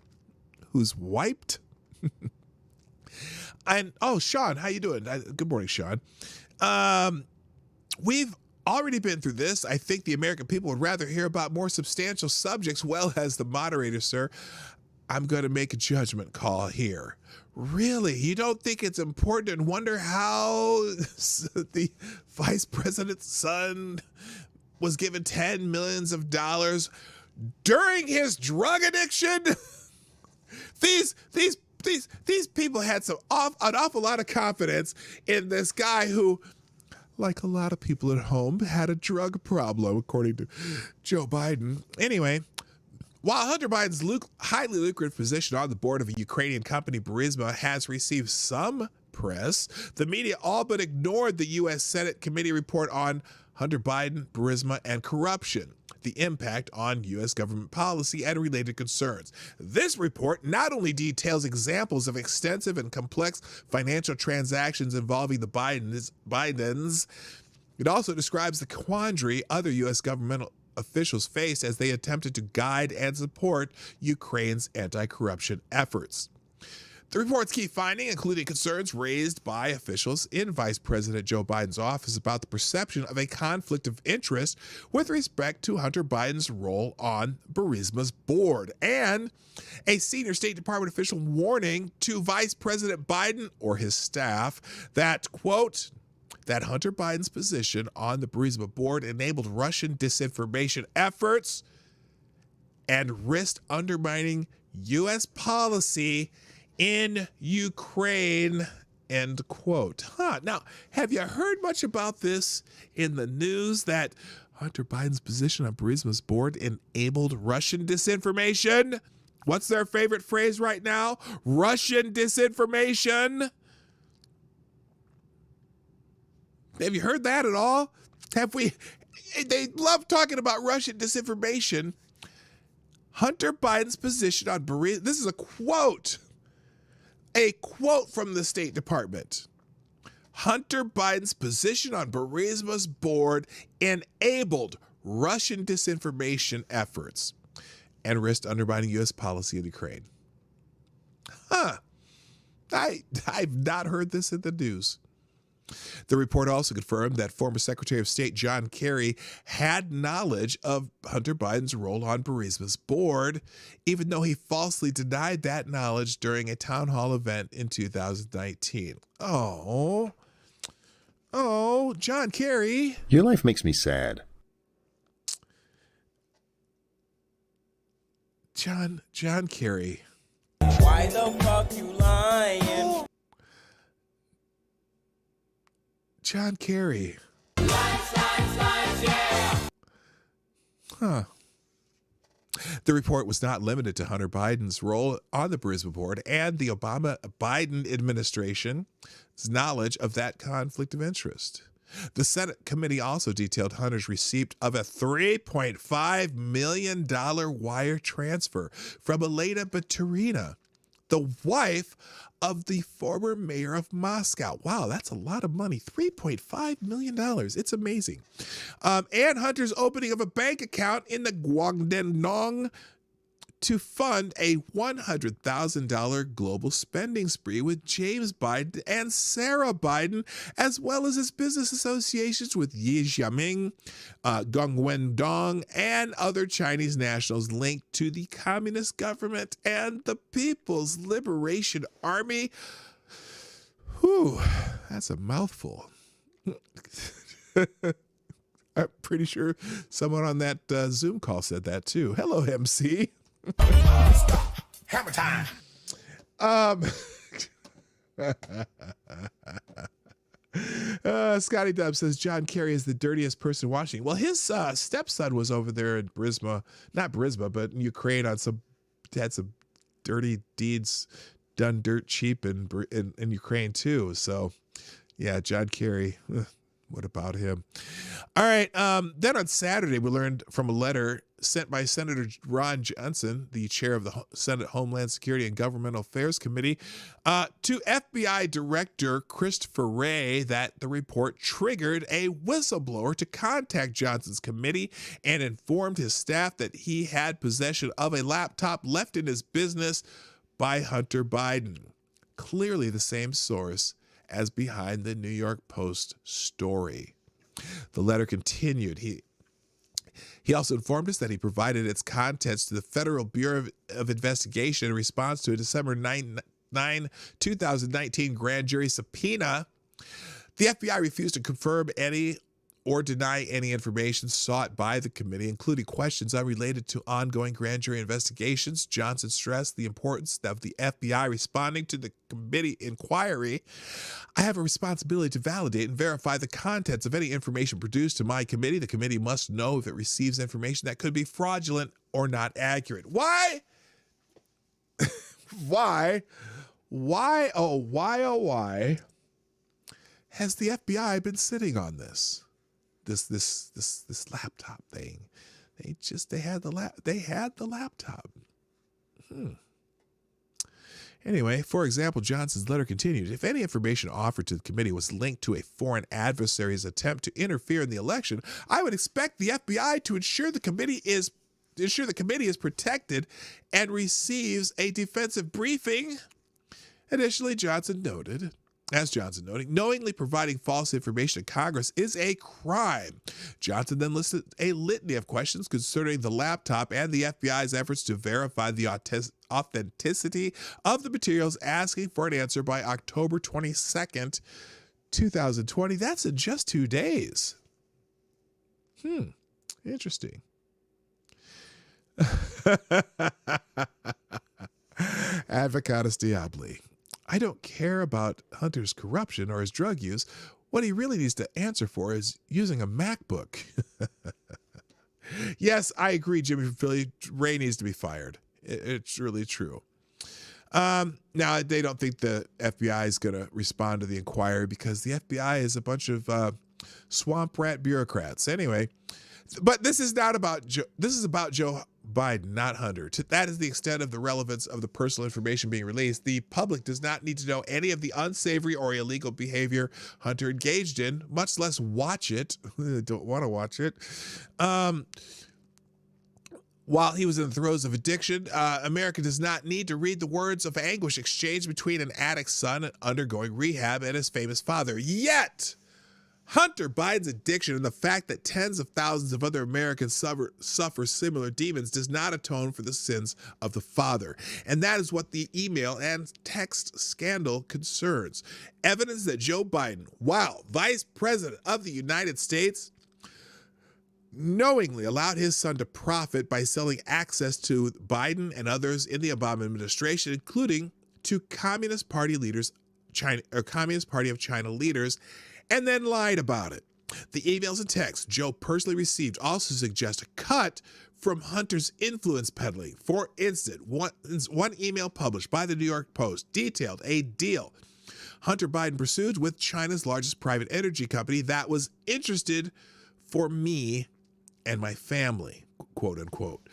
who's wiped. And, oh, Sean, how you doing? Good morning, Sean. We've already been through this. I think the American people would rather hear about more substantial subjects. Well, as the moderator, sir, I'm going to make a judgment call here. Really? You don't think it's important, and wonder how the vice president's son was given $10 million during his drug addiction? These people had an awful lot of confidence in this guy who, like a lot of people at home, had a drug problem, according to Joe Biden. Anyway, while Hunter Biden's highly lucrative position on the board of a Ukrainian company, Burisma, has received some press, the media all but ignored the U.S. Senate committee report on Hunter Biden, Burisma, and corruption, the impact on U.S. government policy and related concerns. This report not only details examples of extensive and complex financial transactions involving the Bidens, it also describes the quandary other U.S. governmental officials faced as they attempted to guide and support Ukraine's anti-corruption efforts. The report's key finding, including concerns raised by officials in Vice President Joe Biden's office about the perception of a conflict of interest with respect to Hunter Biden's role on Burisma's board, and a senior State Department official warning to Vice President Biden or his staff that, quote, that Hunter Biden's position on the Burisma board enabled Russian disinformation efforts and risked undermining U.S. policy in Ukraine, end quote. Now, have you heard much about this in the news, that Hunter Biden's position on Burisma's board enabled Russian disinformation? What's their favorite phrase right now? Russian disinformation. Have you heard that at all? Have we? They love talking about Russian disinformation. Hunter Biden's position on Burisma, this is a quote from the State Department. Hunter Biden's position on Burisma's board enabled Russian disinformation efforts and risked undermining U.S. policy in Ukraine. I've not heard this in the news. The report also confirmed that former Secretary of State John Kerry had knowledge of Hunter Biden's role on Burisma's board, even though he falsely denied that knowledge during a town hall event in 2019. Oh, John Kerry. Your life makes me sad. John Kerry. Why the fuck you lying? John Kerry. Lies, yeah. The report was not limited to Hunter Biden's role on the Burisma board and the Obama-Biden administration's knowledge of that conflict of interest. The Senate committee also detailed Hunter's receipt of a $3.5 million wire transfer from Elena Baturina, the wife of the former mayor of Moscow. Wow, that's a lot of money. $3.5 million. It's amazing. And Hunter's opening of a bank account in the Guangdong to fund a $100,000 global spending spree with James Biden and Sarah Biden, as well as his business associations with Yi Jianming, Gong Wendong, and other Chinese nationals linked to the communist government and the People's Liberation Army. Whew, that's a mouthful. I'm pretty sure someone on that Zoom call said that too. Hello, MC. Hammer time. Scotty Dub says John Kerry is the dirtiest person in Washington. Well, his stepson was over there in Burisma, not Burisma, but in Ukraine had some dirty deeds done dirt cheap in Ukraine too. So, yeah, John Kerry. What about him? All right. Then on Saturday, we learned from a letter sent by Senator Ron Johnson, the chair of the Senate Homeland Security and Governmental Affairs Committee, to FBI Director Christopher Wray, that the report triggered a whistleblower to contact Johnson's committee and informed his staff that he had possession of a laptop left in his business by Hunter Biden. Clearly the same source as behind the New York Post story. The letter continued. He also informed us that he provided its contents to the Federal Bureau of Investigation in response to a December 9, 2019 grand jury subpoena. The FBI refused to confirm any or deny any information sought by the committee, including questions unrelated to ongoing grand jury investigations. Johnson stressed the importance of the FBI responding to the committee inquiry. I have a responsibility to validate and verify the contents of any information produced to my committee. The committee must know if it receives information that could be fraudulent or not accurate. Why? Why has the FBI been sitting on this? this laptop thing. They had the laptop. Anyway, for example, Johnson's letter continued. If any information offered to the committee was linked to a foreign adversary's attempt to interfere in the election, I would expect the FBI to ensure the committee is protected and receives a defensive briefing. Additionally, Johnson noted, knowingly providing false information to Congress is a crime. Johnson then listed a litany of questions concerning the laptop and the FBI's efforts to verify the authenticity of the materials, asking for an answer by October 22nd, 2020. That's in just 2 days. Interesting. Advocatus Diabli. I don't care about Hunter's corruption or his drug use. What he really needs to answer for is using a MacBook. Yes, I agree, Jimmy from Philly. Ray needs to be fired. It's really true. Now, they don't think the FBI is going to respond to the inquiry because the FBI is a bunch of swamp rat bureaucrats. Anyway, but this is not about this is about Joe Biden, not Hunter. That is the extent of the relevance of the personal information being released. The public does not need to know any of the unsavory or illegal behavior Hunter engaged in, much less watch it. Don't want to watch it. While he was in the throes of addiction, America does not need to read the words of anguish exchanged between an addict's son undergoing rehab and his famous father. Yet, Hunter Biden's addiction and the fact that tens of thousands of other Americans suffer similar demons does not atone for the sins of the father. And that is what the email and text scandal concerns. Evidence that Joe Biden, while vice president of the United States, knowingly allowed his son to profit by selling access to Biden and others in the Obama administration, including to Communist Party of China leaders, and then lied about it. The emails and texts Joe personally received also suggest a cut from Hunter's influence peddling. For instance, one email published by the New York Post detailed a deal Hunter Biden pursued with China's largest private energy company that was interested for me and my family, quote unquote.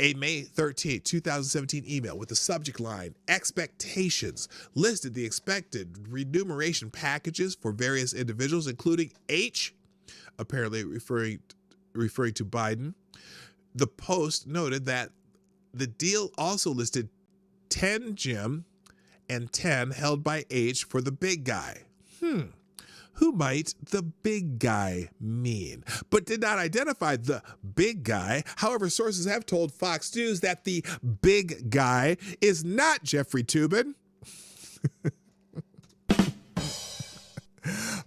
A May 13, 2017 email with the subject line, expectations, listed the expected remuneration packages for various individuals, including H, apparently referring to Biden. The Post noted that the deal also listed 10 Jim and 10 held by H for the big guy. Who might the big guy mean? But did not identify the big guy. However, sources have told Fox News that the big guy is not Jeffrey Toobin,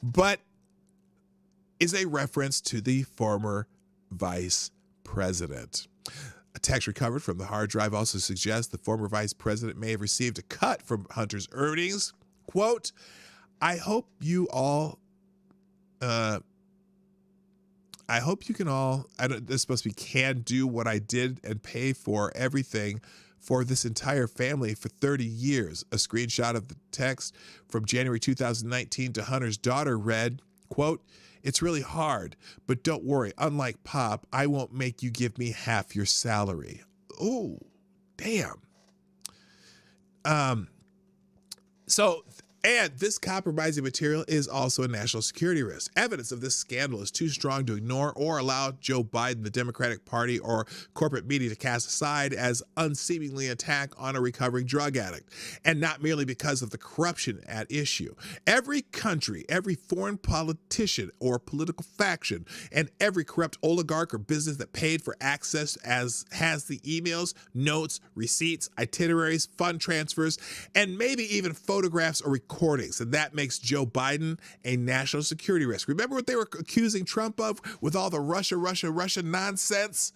but is a reference to the former vice president. A text recovered from the hard drive also suggests the former vice president may have received a cut from Hunter's earnings. Quote, I hope you can all, this is supposed to be can do what I did and pay for everything for this entire family for 30 years. A screenshot of the text from January 2019 to Hunter's daughter read, quote, it's really hard, but don't worry. Unlike Pop, I won't make you give me half your salary. Oh, damn. And this compromising material is also a national security risk. Evidence of this scandal is too strong to ignore or allow Joe Biden, the Democratic Party, or corporate media to cast aside as unseemingly attack on a recovering drug addict, and not merely because of the corruption at issue. Every country, every foreign politician or political faction, and every corrupt oligarch or business that paid for access has the emails, notes, receipts, itineraries, fund transfers, and maybe even photographs or recordings, and that makes Joe Biden a national security risk. Remember what they were accusing Trump of with all the Russia nonsense?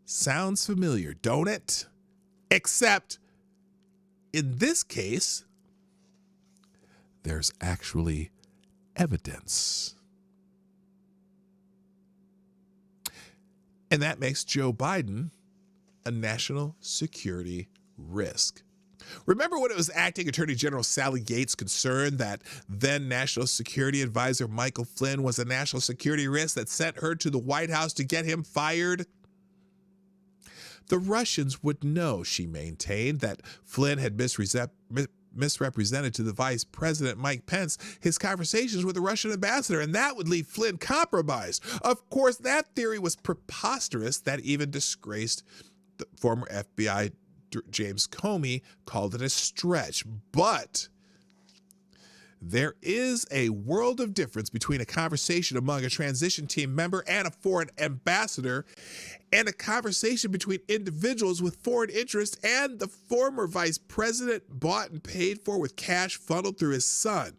Sounds familiar, don't it? Except in this case, there's actually evidence. And that makes Joe Biden a national security risk. Remember when it was acting Attorney General Sally Yates concerned that then National Security Advisor Michael Flynn was a national security risk that sent her to the White House to get him fired? The Russians would know, she maintained, that Flynn had misrepresented to the Vice President Mike Pence his conversations with the Russian ambassador, and that would leave Flynn compromised. Of course, that theory was preposterous. That even disgraced the former FBI James Comey called it a stretch. But there is a world of difference between a conversation among a transition team member and a foreign ambassador, and a conversation between individuals with foreign interests and the former vice president bought and paid for with cash funneled through his son.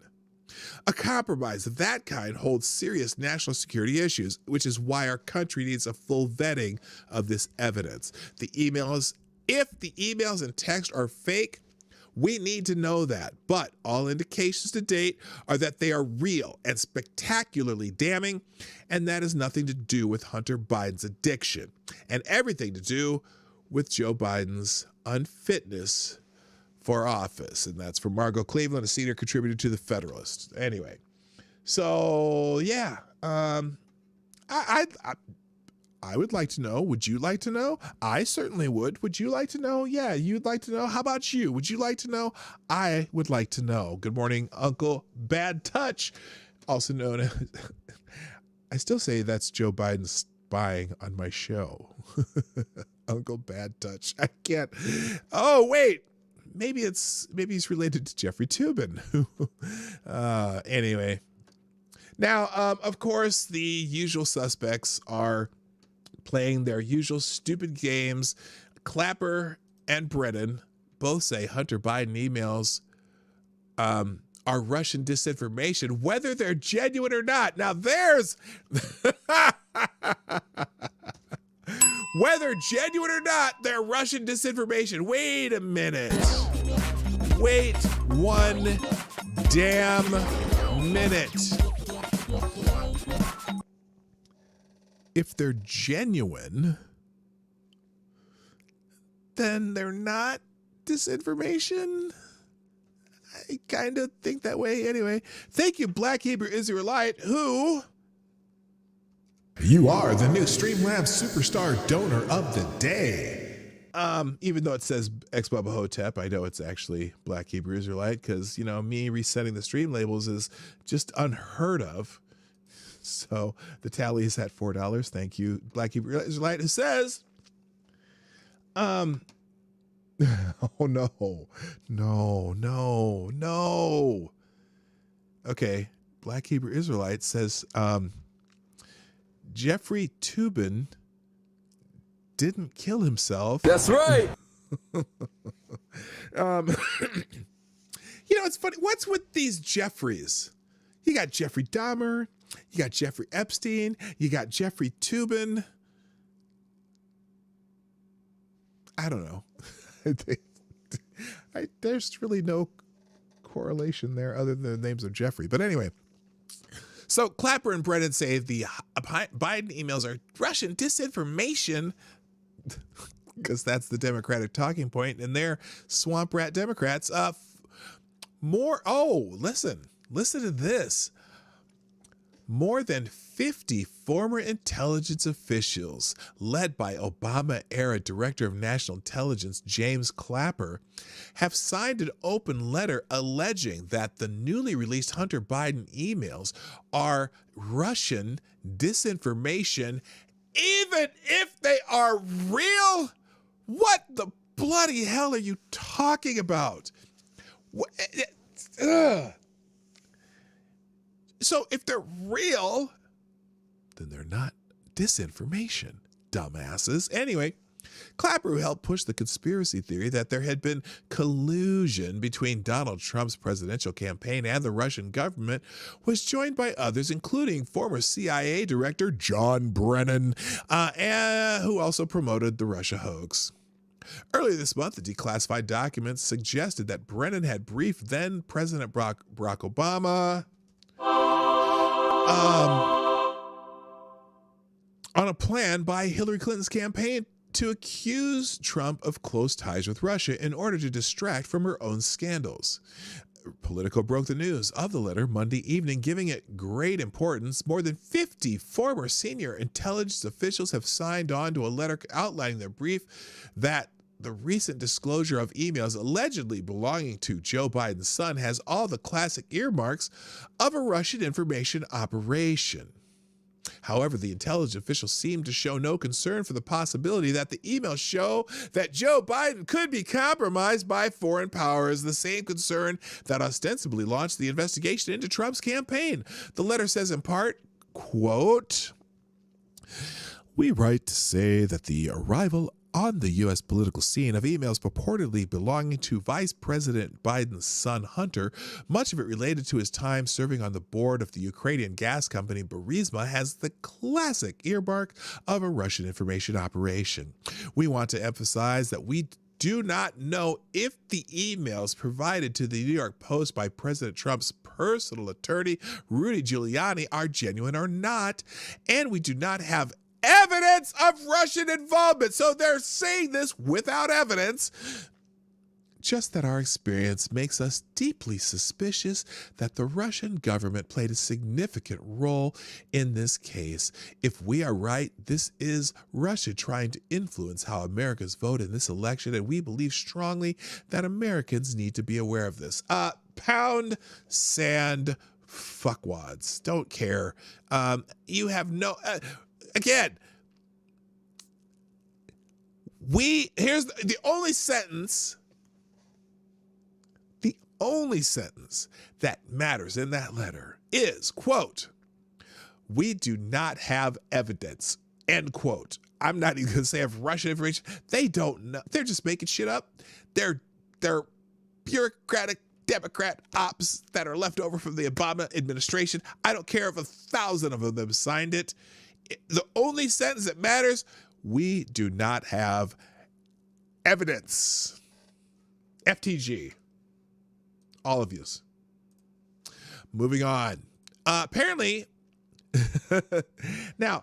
A compromise of that kind holds serious national security issues, which is why our country needs a full vetting of this evidence. If the emails and text are fake, we need to know that, but all indications to date are that they are real and spectacularly damning, and that has nothing to do with Hunter Biden's addiction and everything to do with Joe Biden's unfitness for office. And that's from Margot Cleveland, a senior contributor to The Federalist. Anyway, so yeah, I would like to know. Would you like to know? I certainly would. Would you like to know? Yeah, you'd like to know. How about you? Would you like to know? I would like to know. Good morning, Uncle Bad Touch, also known as, I still say that's Joe Biden spying on my show. Uncle Bad Touch. I can't. Oh, wait. Maybe he's related to Jeffrey Toobin. Anyway. Now, of course, the usual suspects are playing their usual stupid games. Clapper and Brennan both say Hunter Biden emails are Russian disinformation, whether they're genuine or not. Now there's whether genuine or not, they're Russian disinformation. Wait a minute. Wait one damn minute. If they're genuine, then they're not disinformation. I kind of think that way anyway. Thank you, Black Hebrew Israelite, who... You are the new Streamlabs Superstar Donor of the Day. Even though it says ex-Bubba Hotep, I know it's actually Black Hebrew Israelite because, you know, me resetting the stream labels is just unheard of. So the tally is at $4. Thank you, Black Hebrew Israelite, who says, oh no. Okay, Black Hebrew Israelite says, Jeffrey Toobin didn't kill himself. That's right. You know, it's funny. What's with these Jeffreys? You got Jeffrey Dahmer. You got Jeffrey Epstein. You got Jeffrey Toobin. I don't know. There's really no correlation there other than the names of Jeffrey. But anyway, so Clapper and Brennan say the Biden emails are Russian disinformation because that's the Democratic talking point, and they're swamp rat Democrats. Listen to this. More than 50 former intelligence officials, led by Obama-era Director of National Intelligence James Clapper, have signed an open letter alleging that the newly released Hunter Biden emails are Russian disinformation, even if they are real. What the bloody hell are you talking about? So if they're real, then they're not disinformation, dumbasses. Anyway, Clapper, who helped push the conspiracy theory that there had been collusion between Donald Trump's presidential campaign and the Russian government, was joined by others, including former CIA Director John Brennan, who also promoted the Russia hoax. Earlier this month, the declassified documents suggested that Brennan had briefed then President Barack Obama on a plan by Hillary Clinton's campaign to accuse Trump of close ties with Russia in order to distract from her own scandals. Politico broke the news of the letter Monday evening, giving it great importance. More than 50 former senior intelligence officials have signed on to a letter outlining their brief that the recent disclosure of emails allegedly belonging to Joe Biden's son has all the classic earmarks of a Russian information operation. However, the intelligence officials seem to show no concern for the possibility that the emails show that Joe Biden could be compromised by foreign powers, the same concern that ostensibly launched the investigation into Trump's campaign. The letter says in part, quote, "We write to say that the arrival on the U.S. political scene of emails purportedly belonging to Vice President Biden's son, Hunter, much of it related to his time serving on the board of the Ukrainian gas company Burisma, has the classic earmark of a Russian information operation. We want to emphasize that we do not know if the emails provided to the New York Post by President Trump's personal attorney, Rudy Giuliani, are genuine or not, and we do not have evidence of Russian involvement." So they're saying this without evidence. Just that our experience makes us deeply suspicious that the Russian government played a significant role in this case. If we are right, this is Russia trying to influence how Americans vote in this election, and we believe strongly that Americans need to be aware of this. Pound sand fuckwads. Don't care. You have no... Again, here's the only sentence that matters in that letter is, quote, "We do not have evidence," end quote. I'm not even going to say of Russian information. They don't know. They're just making shit up. They're bureaucratic Democrat ops that are left over from the Obama administration. I don't care if 1,000 of them signed it. The only sentence that matters, we do not have evidence. FTG. All of yous. Moving on. Apparently, now,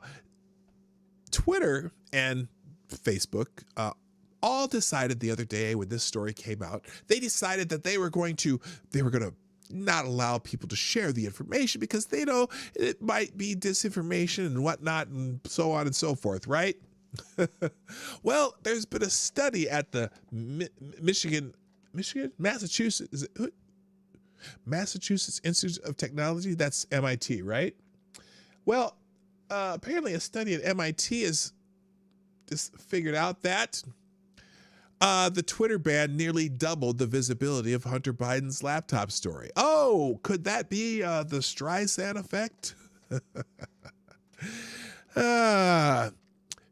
Twitter and Facebook all decided the other day when this story came out, they decided that they were going to not allow people to share the information because they know it might be disinformation and whatnot and so on and so forth, right? Well, there's been a study at the Massachusetts Institute of Technology. That's MIT, right? Well, apparently a study at MIT has just figured out that the Twitter ban nearly doubled the visibility of Hunter Biden's laptop story. Oh, could that be the Streisand effect?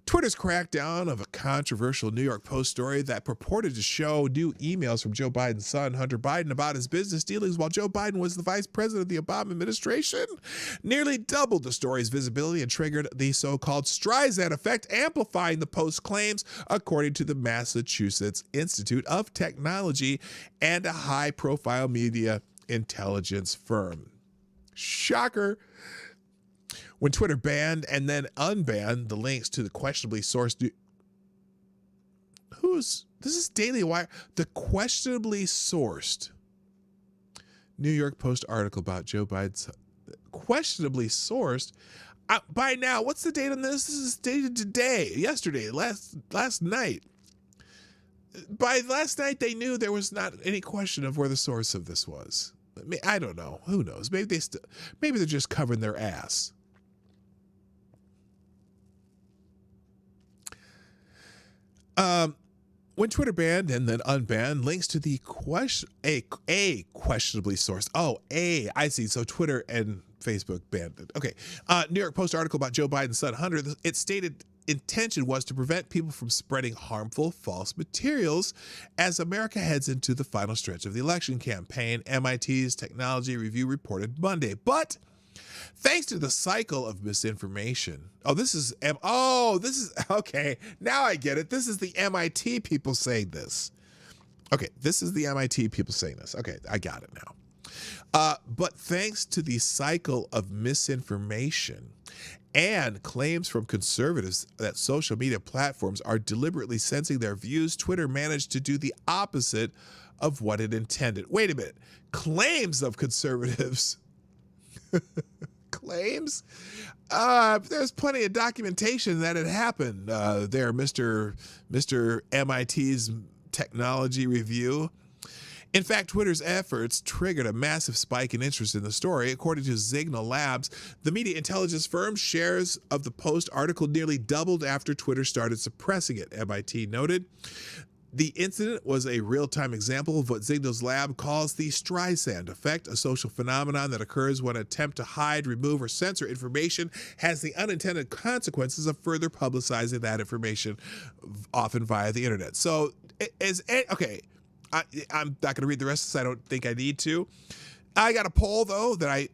Twitter's crackdown of a controversial New York Post story that purported to show new emails from Joe Biden's son, Hunter Biden, about his business dealings while Joe Biden was the vice president of the Obama administration nearly doubled the story's visibility and triggered the so-called Streisand effect, amplifying the Post's claims, according to the Massachusetts Institute of Technology and a high-profile media intelligence firm. Shocker. When Twitter banned and then unbanned the links to the questionably sourced... This is Daily Wire. The questionably sourced New York Post article about Joe Biden's... Questionably sourced? By now, what's the date on this? This is dated today, yesterday, last night. By last night, they knew there was not any question of where the source of this was. I don't know. Who knows? Maybe they're just covering their ass. When Twitter banned and then unbanned links to the questionably sourced. I see. So Twitter and Facebook banned it. Okay. New York Post article about Joe Biden's son, Hunter. It stated intention was to prevent people from spreading harmful, false materials as America heads into the final stretch of the election campaign, MIT's Technology Review reported Monday. But thanks to the cycle of misinformation. This is okay. Now I get it. This is the MIT people saying this. Okay, this is the MIT people saying this. Okay, I got it now. But thanks to the cycle of misinformation and claims from conservatives that social media platforms are deliberately censoring their views, Twitter managed to do the opposite of what it intended. Wait a minute. Claims of conservatives. Claims? There's plenty of documentation that it happened there, Mr. MIT's technology review. In fact, Twitter's efforts triggered a massive spike in interest in the story. According to Signal Labs, the media intelligence firm, shares of the Post article nearly doubled after Twitter started suppressing it, MIT noted. The incident was a real-time example of what Signal's lab calls the Streisand effect, a social phenomenon that occurs when an attempt to hide, remove, or censor information has the unintended consequences of further publicizing that information, often via the internet. So, okay. I'm not going to read the rest of this. I don't think I need to. I got a poll, though, that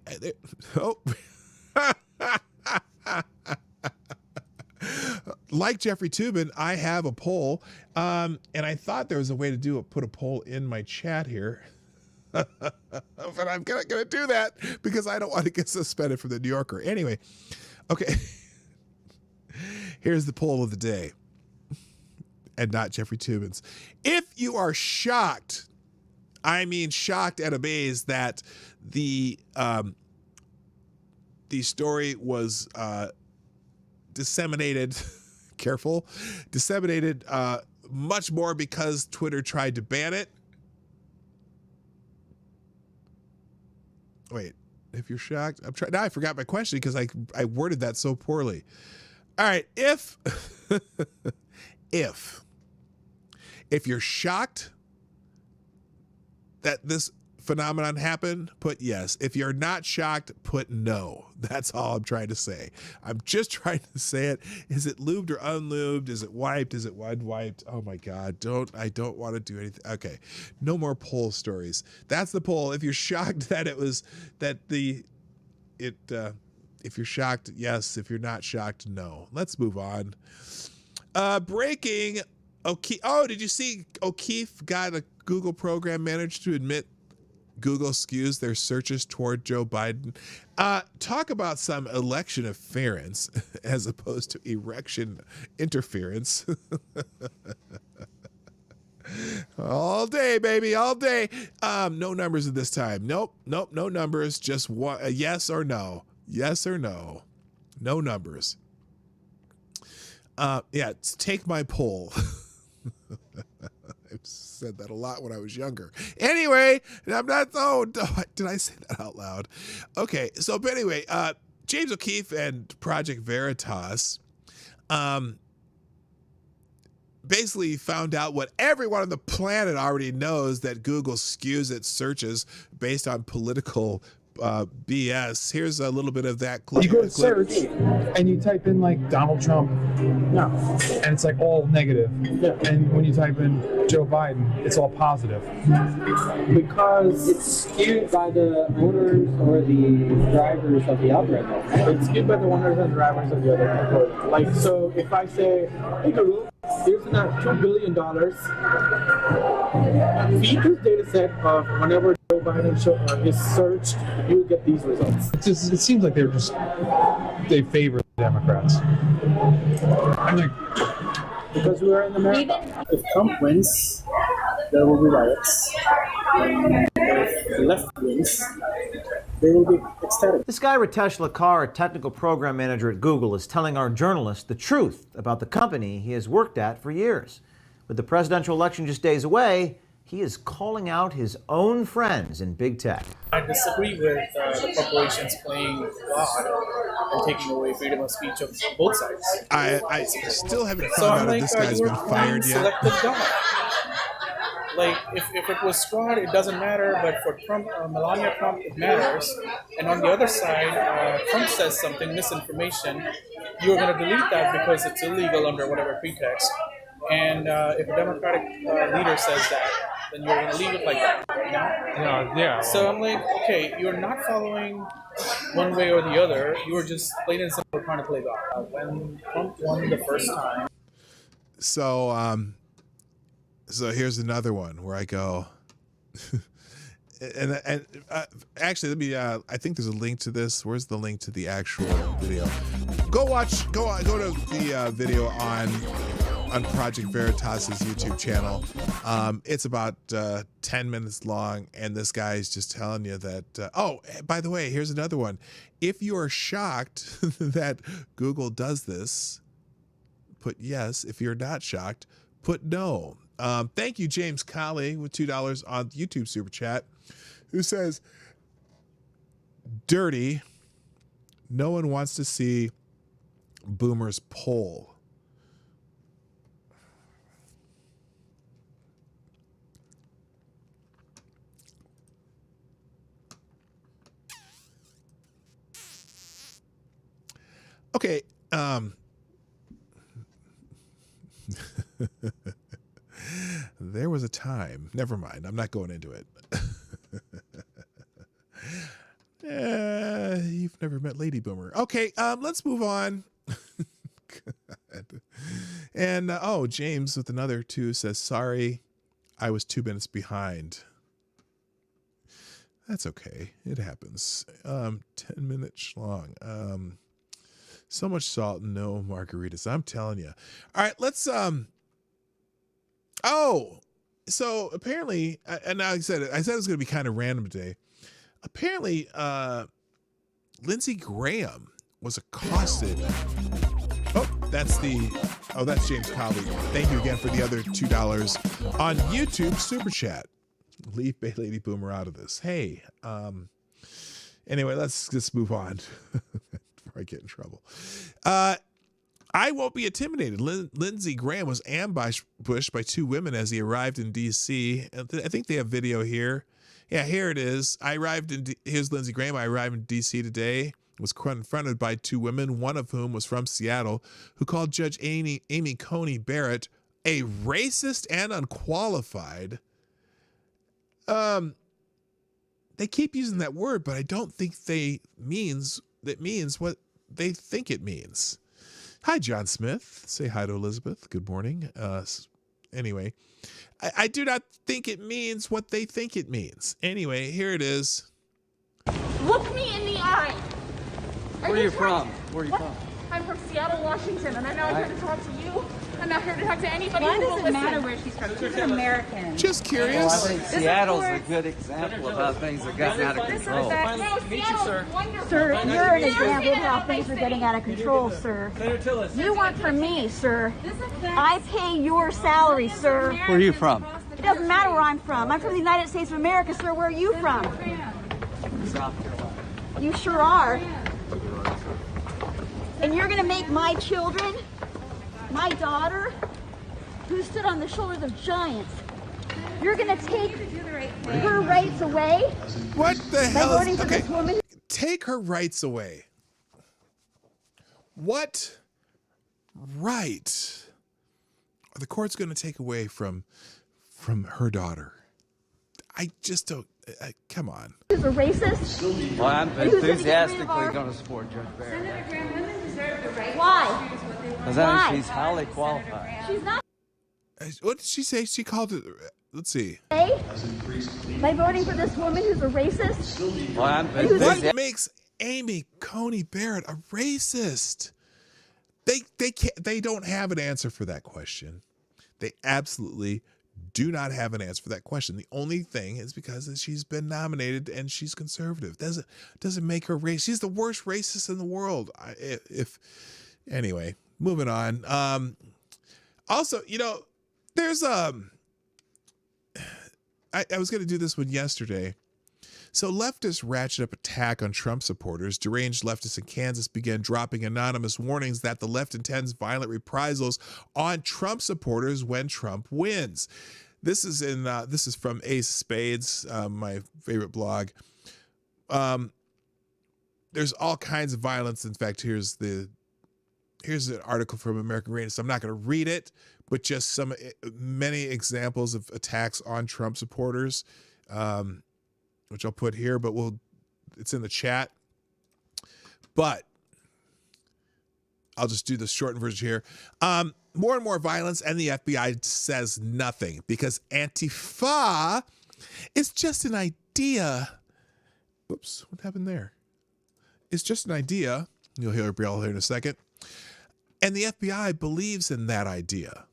like Jeffrey Toobin, I have a poll, and I thought there was a way to put a poll in my chat here. But I'm going to do that because I don't want to get suspended from the New Yorker. Anyway, okay. Here's the poll of the day. And not Jeffrey Toobin's. If you are shocked, I mean shocked and amazed that the story was disseminated, disseminated much more because Twitter tried to ban it. Wait, if you're shocked, now I forgot my question because I worded that so poorly. All right, if you're shocked that this phenomenon happened, put yes. If you're not shocked, put no. That's all I'm trying to say. I'm just trying to say it. Is it lubed or unlubed? Is it wiped? Is it unwiped? Oh my God, I don't want to do anything. Okay, no more poll stories. That's the poll. If you're shocked that if you're shocked, yes. If you're not shocked, no. Let's move on. Breaking. Did you see O'Keefe got a Google program manager to admit Google skews their searches toward Joe Biden? Talk about some election interference as opposed to erection interference. All day, baby, all day. No numbers at this time. Nope, no numbers. Just one, yes or no. Yes or no. No numbers. Take my poll. I've said that a lot when I was younger. Anyway, I'm not. Oh, did I say that out loud? Okay. So, but anyway, James O'Keefe and Project Veritas, basically found out what everyone on the planet already knows, that Google skews its searches based on political BS. Here's a little bit of that clip. You go to search and you type in like Donald Trump, and it's like all negative. Yeah. And when you type in Joe Biden, it's all positive. Because it's skewed by the owners or the drivers of the algorithm. It's skewed by the owners and drivers of the other algorithm. Like, so if I say, hey Google, here's $2 billion, feed this data set of whenever Joe Biden is searched, you will get these results. It seems like they favor the Democrats. I'm like, because we are in America. If Trump wins, there will be riots. If the left wins, they will be ecstatic. This guy, Ritesh Lakar, a technical program manager at Google, is telling our journalists the truth about the company he has worked at for years. With the presidential election just days away, he is calling out his own friends in big tech. I disagree with the corporations playing God and taking away freedom of speech of both sides. I still haven't found out if this guy's been fired yet. Selective God. Like, if it was squad, it doesn't matter, but for Trump, Melania Trump, it matters. And on the other side, Trump says something, misinformation, you're going to delete that because it's illegal under whatever pretext. And if a Democratic leader says that, then you're going to leave it like that, you know? yeah. So I'm like, okay, you're not following one way or the other. You were just plain and simple trying to play God. When Trump won the first time. So here's another one where I go, Actually, let me. I think there's a link to this. Where's the link to the actual video? Go to the video on Project Veritas's YouTube channel. It's about 10 minutes long, and this guy's just telling you that. Oh, by the way, here's another one. If you are shocked that Google does this, put yes. If you're not shocked, put no. Thank you, James Colley, with $2 on YouTube Super Chat, who says, dirty. No one wants to see boomers poll. Okay. There was a time. Never mind. I'm not going into it. You've never met Lady Boomer. Okay, let's move on. And James with another 2 says, sorry, I was 2 minutes behind. That's okay. It happens. 10 minutes long. So much salt and no margaritas. I'm telling you. All right, let's so apparently, and I said it was going to be kind of random today. Apparently, Lindsey Graham was accosted. That's James Colley. Thank you again for the other $2 on YouTube Super Chat. Leave Bay Lady Boomer out of this. Hey, anyway, let's just move on before I get in trouble. I won't be intimidated. Lindsey Graham was ambushed by 2 women as he arrived in D.C. I think they have video here. Yeah, here it is. Here's Lindsey Graham. I arrived in D.C. today. Was confronted by 2 women, one of whom was from Seattle, who called Judge Amy Coney Barrett a racist and unqualified. They keep using that word, but I don't think that means what they think it means. Hi, John Smith. Say hi to Elizabeth. Good morning. Anyway, I do not think it means what they think it means. Anyway, here it is. Look me in the eye. Where are you from? I'm from Seattle, Washington, and I'm not here to talk to you. I'm not here to talk to anybody. Why who does will it listen. matter where she's from? She's an American. Just curious. Well, I think Seattle's a good example of how things are getting out of control. No, Seattle's wonderful. Sir, you're an example of how things are getting out of control, sir. You work for me, sir. I pay your salary, sir. Where are you from? It doesn't matter where I'm from. I'm from the United States of America, sir. Where are you from? South Carolina. You sure are. And you're going to make my children, my daughter, who stood on the shoulders of giants, you're going to take her rights away? What the hell? Voting for this woman? Take her rights away. What right are the courts going to take away from her daughter? I just don't. Come on. Who's a racist? Well, I'm enthusiastically going to support Judge Barrett. Senator Graham, women deserve the right Why? Because I think she's highly qualified. She's not. What did she say? She called it. Let's see. By voting for this woman who's a racist? Well, I'm What makes Amy Coney Barrett a racist? They don't have an answer for that question. They absolutely do not have an answer for that question. The only thing is because she's been nominated and she's conservative. Doesn't make her racist. She's the worst racist in the world. Anyway, moving on. Also, there's I was going to do this one yesterday. So leftists ratchet up attack on Trump supporters. Deranged leftists in Kansas began dropping anonymous warnings that the left intends violent reprisals on Trump supporters when Trump wins. This is from Ace Spades, my favorite blog. There's all kinds of violence. In fact, here's an article from American Greatness. I'm not going to read it, but just many examples of attacks on Trump supporters. Which I'll put here, but it's in the chat. But I'll just do the shortened version here. More and more violence, and the FBI says nothing because Antifa is just an idea. Whoops, what happened there? It's just an idea. You'll hear Gabrielle here in a second. And the FBI believes in that idea.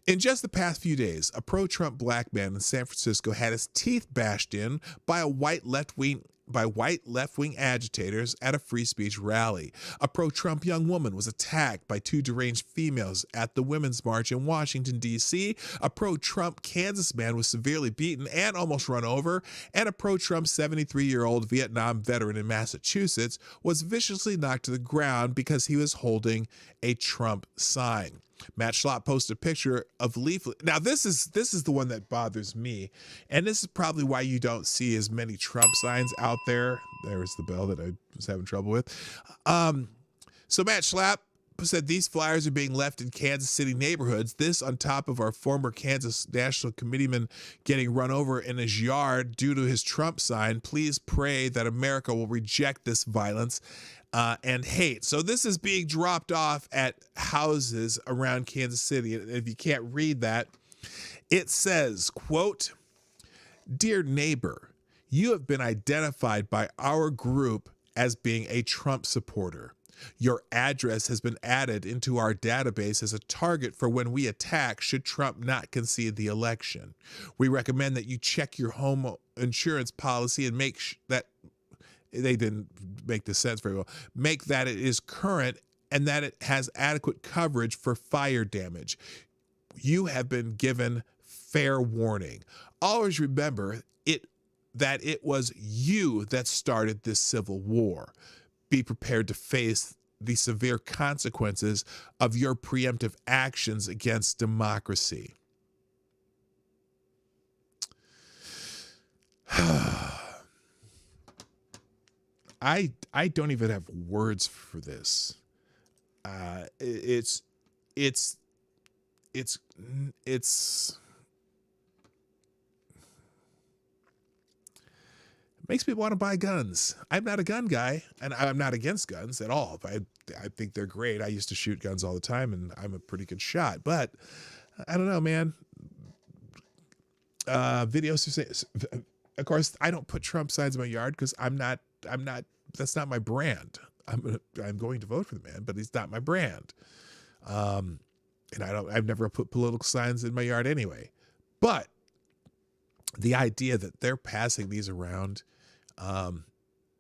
In just the past few days, a pro-Trump black man in San Francisco had his teeth bashed in by white left-wing agitators at a free speech rally. A pro-Trump young woman was attacked by two deranged females at the Women's March in Washington, D.C. A pro-Trump Kansas man was severely beaten and almost run over. And a pro-Trump 73-year-old Vietnam veteran in Massachusetts was viciously knocked to the ground because he was holding a Trump sign. Matt Schlapp posted a picture of leaflet. Now, this is the one that bothers me, and this is probably why you don't see as many Trump signs out there. There's the bell that I was having trouble with. So Matt Schlapp said these flyers are being left in Kansas City neighborhoods. This on top of our former Kansas National Committeeman getting run over in his yard due to his Trump sign. Please pray that America will reject this violence and hate. So this is being dropped off at houses around Kansas City. And if you can't read that, it says, quote, "Dear neighbor, you have been identified by our group as being a Trump supporter. Your address has been added into our database as a target for when we attack should Trump not concede the election. We recommend that you check your home insurance policy and make that they didn't make this sense very well. Make that it is current and that it has adequate coverage for fire damage. You have been given fair warning. Always remember that it was you that started this civil war. Be prepared to face the severe consequences of your preemptive actions against democracy." I don't even have words for this. It's makes me want to buy guns. I'm not a gun guy, and I'm not against guns at all. I think they're great. I used to shoot guns all the time, and I'm a pretty good shot. But I don't know, man. Videos are saying, of course, I don't put Trump signs in my yard because I'm not. That's not my brand. I'm going to vote for the man, but he's not my brand. And I've never put political signs in my yard anyway. But the idea that they're passing these around,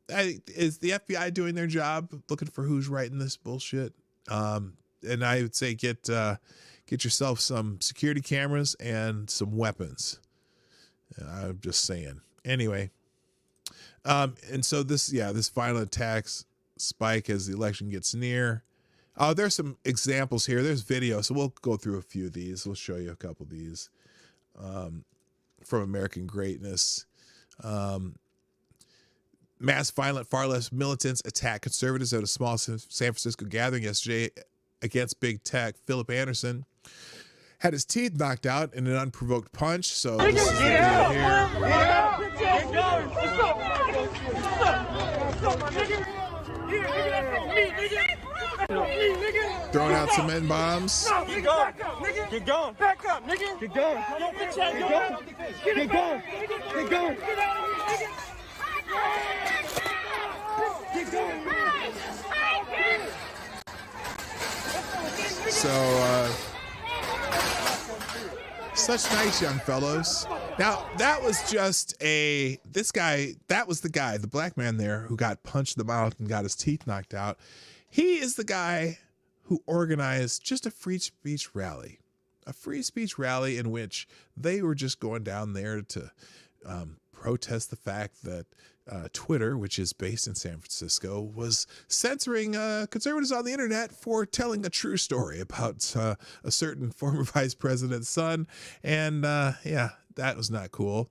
is the FBI doing their job, looking for who's writing this bullshit? And I would say get yourself some security cameras and some weapons. I'm just saying. Anyway. And so this violent attacks spike as the election gets near. There's some examples here. There's video. So we'll go through a few of these. We'll show you a couple of these from American Greatness. Mass violent far left militants attack conservatives at a small San Francisco gathering yesterday against big tech. Philip Anderson had his teeth knocked out in an unprovoked punch. So this is the video here. Throwing out some N bombs. Get going. Get going. Back up, nigga. Get going. Get going. Get going. Get going. Get going. So, such nice young fellows. Now, that was just the black man there who got punched in the mouth and got his teeth knocked out. He is the guy who organized just a free speech rally in which they were just going down there to protest the fact that Twitter, which is based in San Francisco, was censoring conservatives on the internet for telling a true story about a certain former vice president's son. And that was not cool.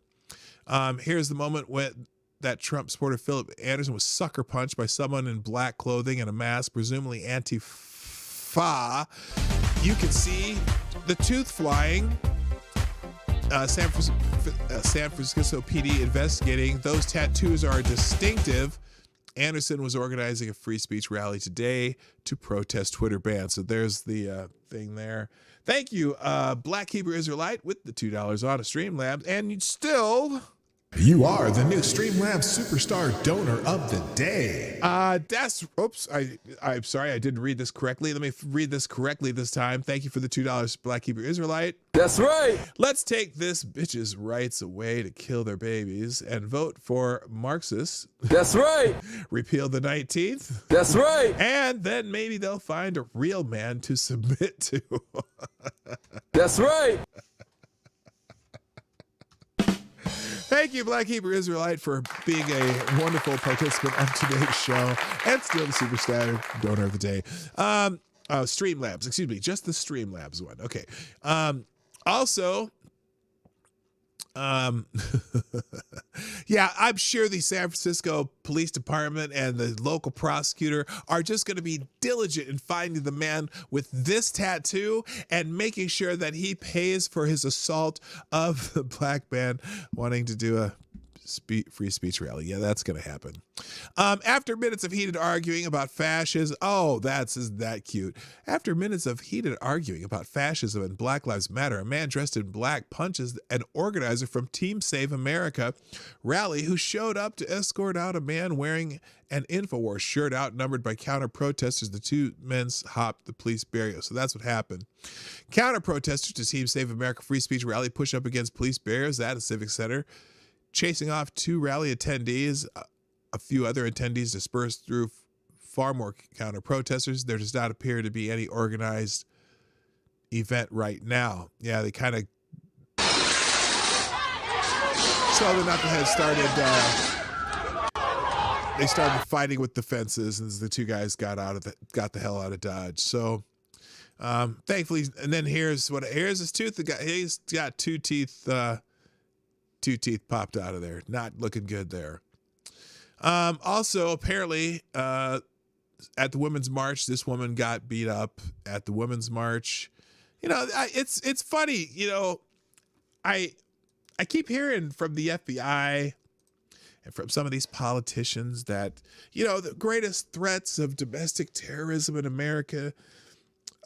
Here's the moment when that Trump supporter Philip Anderson was sucker punched by someone in black clothing and a mask, presumably Antifa. You can see the tooth flying. San Francisco PD investigating. Those tattoos are distinctive. Anderson was organizing a free speech rally today to protest Twitter ban. So there's the thing there. Thank you, Black Hebrew Israelite, with the $2 on a Streamlabs. And you still You are the new Streamlabs Superstar Donor of the Day. I'm sorry, I didn't read this correctly. Let me read this correctly this time. Thank you for the $2, Black Hebrew Israelite. That's right. Let's take this bitch's rights away to kill their babies and vote for Marxists. That's right. Repeal the 19th. That's right. And then maybe they'll find a real man to submit to. That's right. Thank you, Black Hebrew Israelite, for being a wonderful participant on today's show and still the Superstar Donor of the Day. Streamlabs, excuse me, just the Streamlabs one. Okay. Yeah, I'm sure the San Francisco Police Department and the local prosecutor are just going to be diligent in finding the man with this tattoo and making sure that he pays for his assault of the black man wanting to do a free speech rally. Yeah, that's going to happen. After minutes of heated arguing about fascism, isn't that cute? After minutes of heated arguing about fascism and Black Lives Matter, a man dressed in black punches an organizer from Team Save America rally who showed up to escort out a man wearing an InfoWars shirt. Outnumbered by counter-protesters, the two men hopped the police barrier. So that's what happened. Counter-protesters to Team Save America free speech rally push up against police barriers at a civic center, chasing off two rally attendees. A few other attendees dispersed through far more counter-protesters. There does not appear to be any organized event right now. Yeah, they kind of saw the knuckleheads started fighting with the fences, and the two guys got the hell out of Dodge. So thankfully, and then here's his tooth. He's got two teeth popped out of there. Not looking good there. Also, apparently, at the Women's March, this woman got beat up at the Women's March. You know, it's funny. You know, I keep hearing from the FBI and from some of these politicians that, you know, the greatest threats of domestic terrorism in America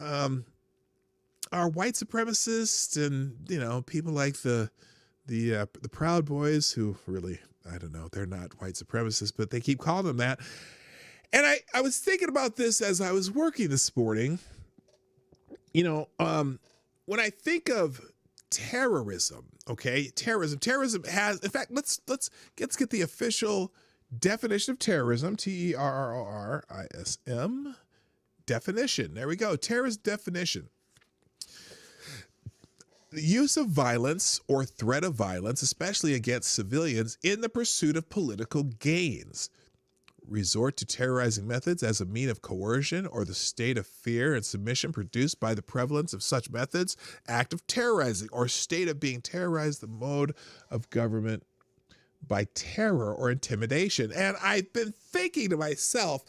are white supremacists and, you know, people like the Proud Boys, who really, I don't know, they're not white supremacists, but they keep calling them that. And I was thinking about this as I was working this morning. You know, when I think of terrorism, okay, terrorism has, in fact, let's get the official definition of terrorism, TERRORISM definition. There we go. Terrorist definition. The use of violence or threat of violence, especially against civilians, in the pursuit of political gains. Resort to terrorizing methods as a mean of coercion or the state of fear and submission produced by the prevalence of such methods. Act of terrorizing or state of being terrorized, the mode of government by terror or intimidation. And I've been thinking to myself,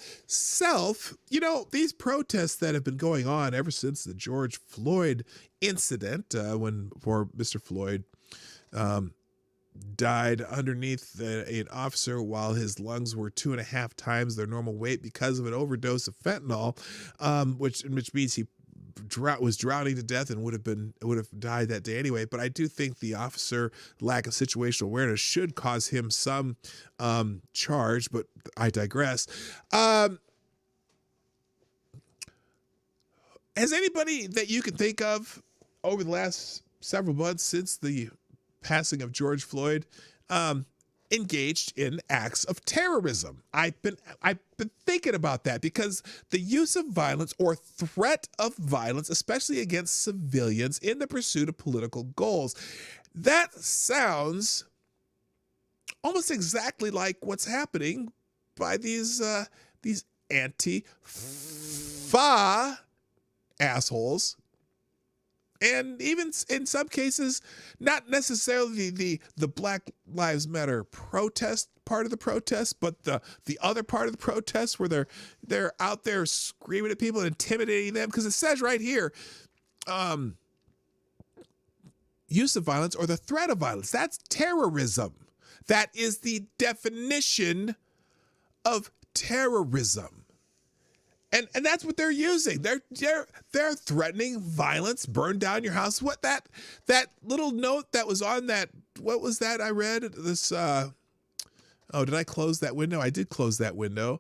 you know, these protests that have been going on ever since the George Floyd incident, when poor Mr. Floyd died underneath an officer while his lungs were 2.5 times their normal weight because of an overdose of fentanyl, which means he was drowning to death and would have died that day anyway. But I do think the officer lack of situational awareness should cause him some charge, but I digress. Has anybody that you can think of over the last several months since the passing of George Floyd engaged in acts of terrorism? I've been thinking about that, because the use of violence or threat of violence, especially against civilians in the pursuit of political goals, that sounds almost exactly like what's happening by these Antifa assholes. And even in some cases, not necessarily the Black Lives Matter protest part of the protest, but the other part of the protest where they're out there screaming at people and intimidating them. Because it says right here, use of violence or the threat of violence. That's terrorism. That is the definition of terrorism. And that's what they're using. They're threatening violence, burn down your house. What that little note that was on that what was that I read? This, did I close that window? I did close that window.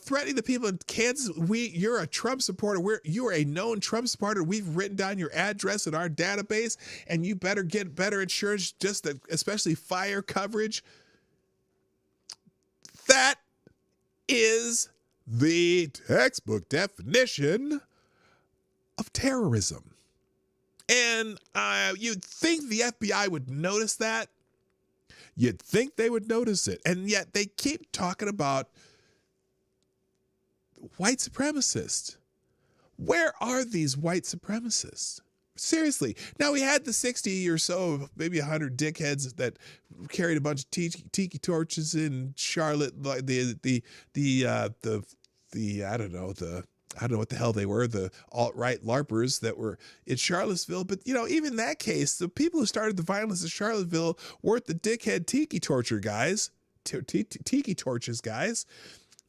Threatening the people in Kansas. You're a Trump supporter. You are a known Trump supporter. We've written down your address in our database, and you better get better insurance, especially fire coverage. That is the textbook definition of terrorism. And you'd think the FBI would notice that. You'd think they would notice it. And yet they keep talking about white supremacists. Where are these white supremacists? Seriously. Now, we had the 60 or so, maybe 100 dickheads that carried a bunch of tiki torches in Charlotte, like I don't know what the hell they were, the alt-right LARPers that were in Charlottesville. But, even in that case, the people who started the violence in Charlottesville weren't the dickhead tiki torture guys, tiki torches guys.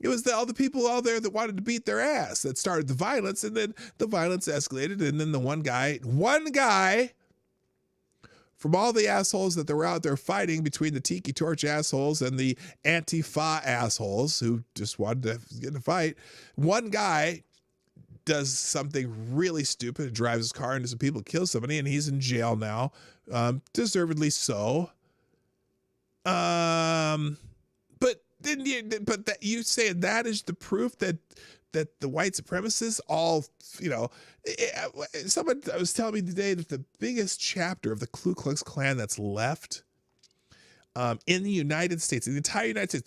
It was all the people out there that wanted to beat their ass that started the violence, and then the violence escalated, and then the one guy from all the assholes that were out there fighting between the tiki torch assholes and the Antifa assholes who just wanted to get in a fight, one guy does something really stupid, drives his car into some people, kills somebody, and he's in jail now, deservedly so. But that you say that is the proof that the white supremacists all, someone was telling me today that the biggest chapter of the Ku Klux Klan that's left in the United States, in the entire United States,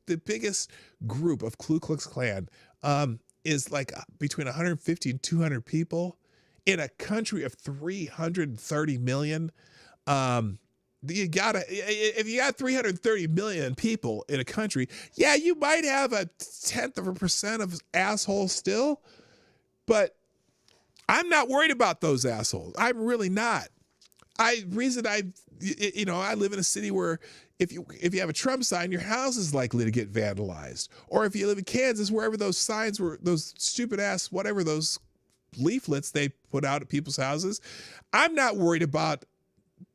the biggest group of Ku Klux Klan is like between 150 and 200 people in a country of 330 million. If you got 330 million people in a country, yeah, you might have 0.1% of assholes still, but I'm not worried about those assholes. I'm really not. I live in a city where if you have a Trump sign, your house is likely to get vandalized. Or if you live in Kansas, wherever those signs were, those stupid ass, whatever those leaflets they put out at people's houses, I'm not worried about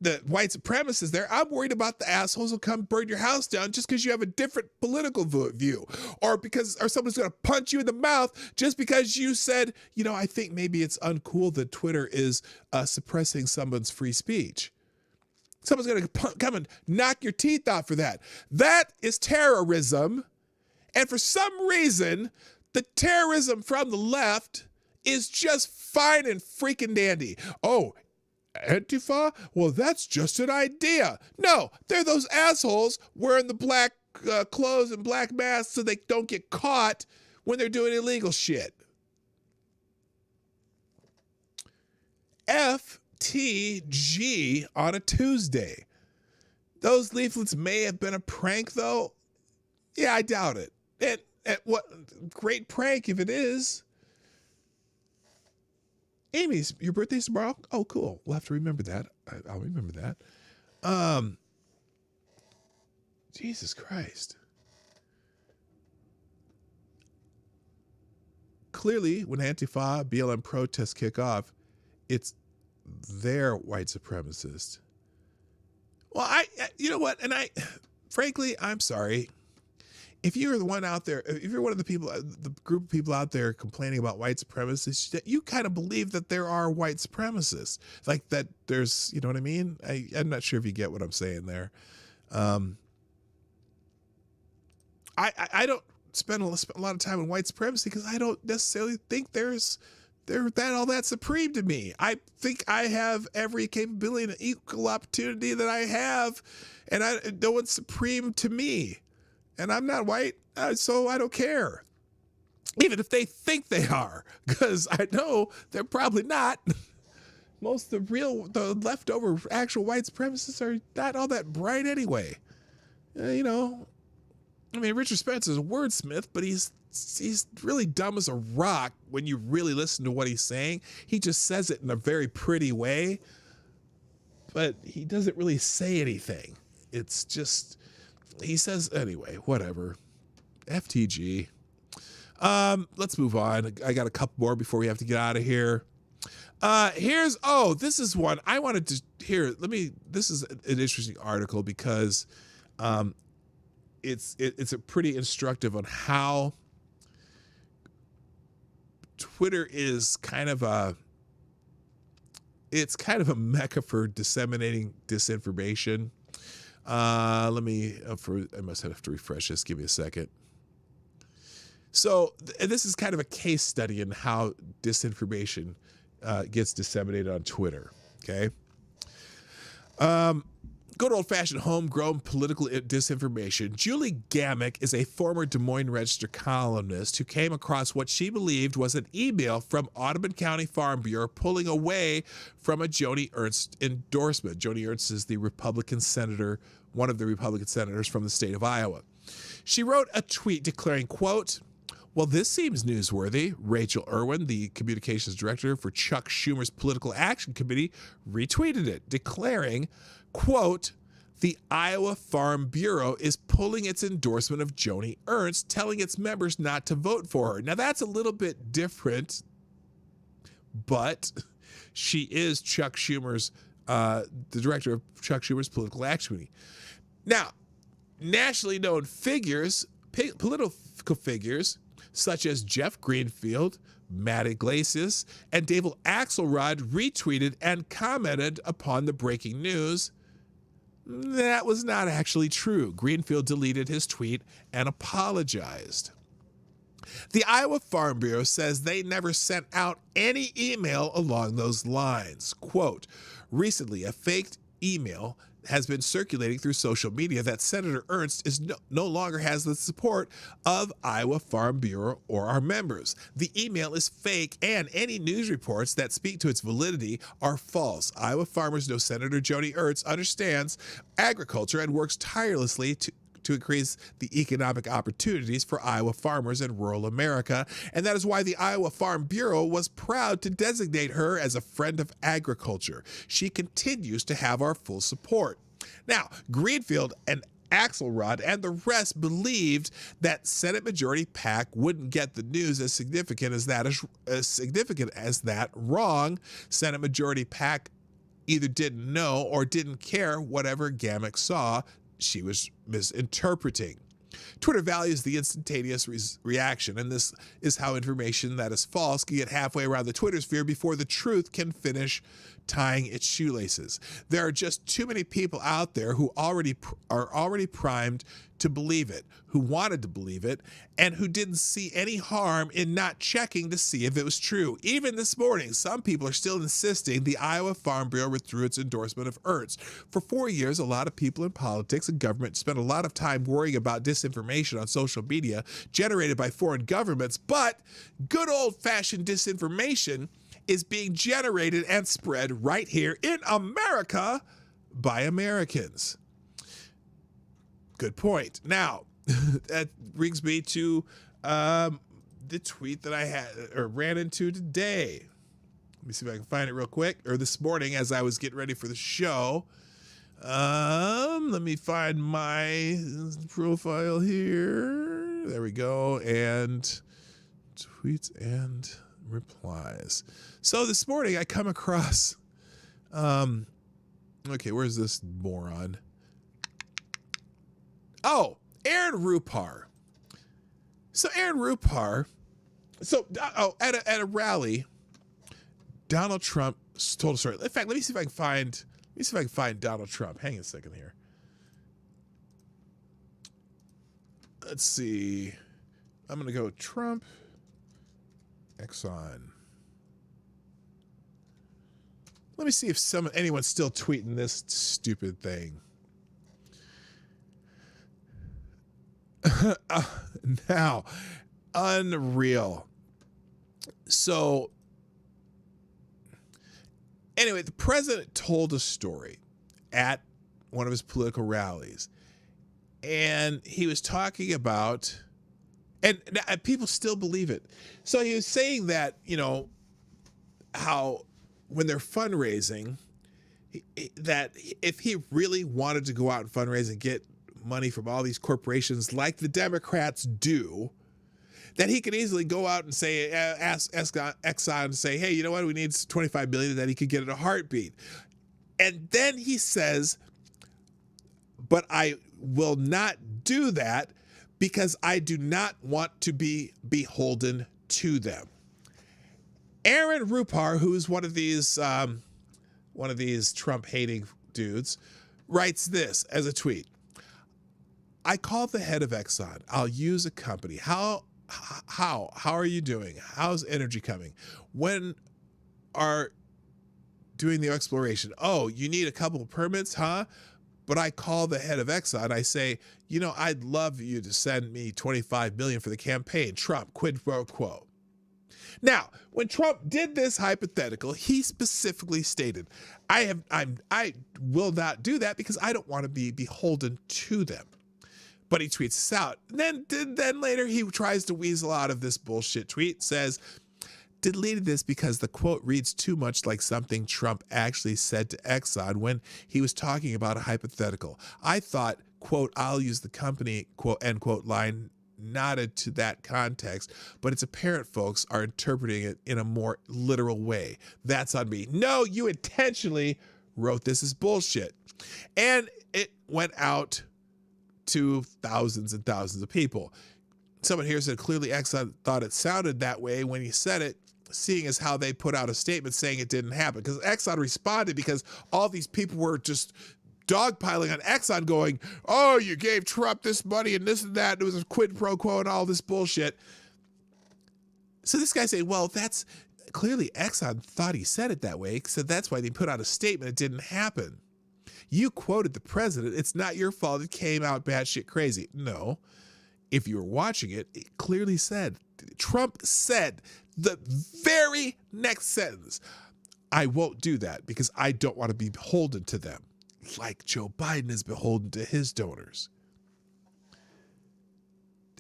the white supremacists there. I'm worried about the assholes who'll come burn your house down just because you have a different political view, or someone's going to punch you in the mouth just because you said, I think maybe it's uncool that Twitter is suppressing someone's free speech. Someone's going to come and knock your teeth out for that. That is terrorism. And for some reason, the terrorism from the left is just fine and freaking dandy. Oh, Antifa? Well, that's just an idea. No, they're those assholes wearing the black clothes and black masks so they don't get caught when they're doing illegal shit. FTG on a Tuesday. Those leaflets may have been a prank, though. Yeah, I doubt it. And what great prank if it is. Amy, your birthday's tomorrow? Oh, cool. We'll have to remember that. I'll remember that. Jesus Christ. Clearly, when Antifa, BLM protests kick off, it's their white supremacist. Well, you know what? And frankly, I'm sorry. If you're the one out there, if you're one of the people, the group of people out there complaining about white supremacists, you kind of believe that there are white supremacists, like that there's, you know what I mean? I'm not sure if you get what I'm saying there. I don't spend a lot of time on white supremacy because I don't necessarily think they're all that supreme to me. I think I have every capability and equal opportunity that I have, and no one's supreme to me. And I'm not white, so I don't care. Even if they think they are, because I know they're probably not. Most of the leftover actual white supremacists are not all that bright anyway. Richard Spencer's a wordsmith, but he's really dumb as a rock when you really listen to what he's saying. He just says it in a very pretty way, but he doesn't really say anything. It's just... He says, anyway, whatever. FTG. Let's move on. I got a couple more before we have to get out of here. This is one I wanted to hear. This is an interesting article because it's a pretty instructive on how Twitter is kind of a mecca for disseminating disinformation. I must have to refresh this. Give me a second. So this is kind of a case study in how disinformation gets disseminated on Twitter. Okay. Good old-fashioned homegrown political disinformation. Julie Gamick is a former Des Moines Register columnist who came across what she believed was an email from Audubon County Farm Bureau pulling away from a Joni Ernst endorsement. Joni Ernst is the Republican senator, one of the Republican senators from the state of Iowa. She wrote a tweet declaring, quote, "Well, this seems newsworthy." Rachel Irwin, the communications director for Chuck Schumer's Political Action Committee, retweeted it, declaring, quote, "The Iowa Farm Bureau is pulling its endorsement of Joni Ernst, telling its members not to vote for her." Now, that's a little bit different, but she is Chuck Schumer's, the director of Chuck Schumer's Political Action Committee. Now, nationally known political figures, such as Jeff Greenfield, Matt Iglesias, and David Axelrod retweeted and commented upon the breaking news. That was not actually true. Greenfield deleted his tweet and apologized. The Iowa Farm Bureau says they never sent out any email along those lines. Quote, "Recently, a faked email has been circulating through social media that Senator Ernst is no longer has the support of Iowa Farm Bureau or our members. The email is fake, and any news reports that speak to its validity are false. Iowa farmers know Senator Joni Ernst understands agriculture and works tirelessly to increase the economic opportunities for Iowa farmers in rural America, and that is why the Iowa Farm Bureau was proud to designate her as a friend of agriculture. She continues to have our full support." Now, Greenfield and Axelrod and the rest believed that Senate Majority PAC wouldn't get the news as significant as that. Wrong. Senate Majority PAC either didn't know or didn't care whatever Gamick saw. She was misinterpreting. Twitter values the instantaneous reaction, and this is how information that is false can get halfway around the Twitter sphere before the truth can finish tying its shoelaces. There are just too many people out there who are already primed to believe it, who wanted to believe it, and who didn't see any harm in not checking to see if it was true. Even this morning, some people are still insisting the Iowa Farm Bureau withdrew its endorsement of Ernst. For 4 years, a lot of people in politics and government spent a lot of time worrying about disinformation on social media generated by foreign governments, but good old-fashioned disinformation is being generated and spread right here in America by Americans. Good point. Now, that brings me to the tweet that I had or ran into today. Let me see if I can find it real quick. Or this morning as I was getting ready for the show. Let me find my profile here. There we go. And tweets and replies. So this morning I come across, okay, where's this moron? Oh, Aaron Rupar. So Aaron Rupar, at a rally, Donald Trump told a story. In fact, let me see if I can find Donald Trump. Hang on a second here. Let's see. I'm gonna go Trump, Exxon. Let me see if anyone's still tweeting this stupid thing. Now, unreal. So, anyway, the president told a story at one of his political rallies, and he was talking about, and people still believe it. So he was saying that, how when they're fundraising, that if he really wanted to go out and fundraise and get money from all these corporations like the Democrats do, that he could easily go out and say, ask Exxon and say, hey, you know what? We need 25 billion, that he could get in a heartbeat. And then he says, but I will not do that because I do not want to be beholden to them. Aaron Rupar, who's one of these Trump-hating dudes, writes this as a tweet. I called the head of Exxon. I'll use a company. How are you doing? How's energy coming? When are doing the exploration? Oh, you need a couple of permits, huh? But I call the head of Exxon. I say, you know, I'd love you to send me $25 billion for the campaign. Trump, quid pro quo. Now, when Trump did this hypothetical, he specifically stated, I will not do that because I don't want to be beholden to them. But he tweets this out. Then later he tries to weasel out of this bullshit tweet, says, deleted this because the quote reads too much like something Trump actually said to Exxon when he was talking about a hypothetical. I thought, quote, I'll use the company, quote, end quote, line nodded to that context, but it's apparent folks are interpreting it in a more literal way. That's on me. No, you intentionally wrote this as bullshit. And it went out to thousands and thousands of people. Someone here said clearly Exxon thought it sounded that way when he said it, seeing as how they put out a statement saying it didn't happen. Because Exxon responded because all these people were just dogpiling on Exxon going, oh, you gave Trump this money and this and that. It was a quid pro quo and all this bullshit. So this guy saying, well, that's clearly Exxon thought he said it that way. So that's why they put out a statement. It didn't happen. You quoted the president. It's not your fault it came out batshit crazy. No. If you were watching it, it clearly said, Trump said the very next sentence, I won't do that because I don't want to be beholden to them, like Joe Biden is beholden to his donors.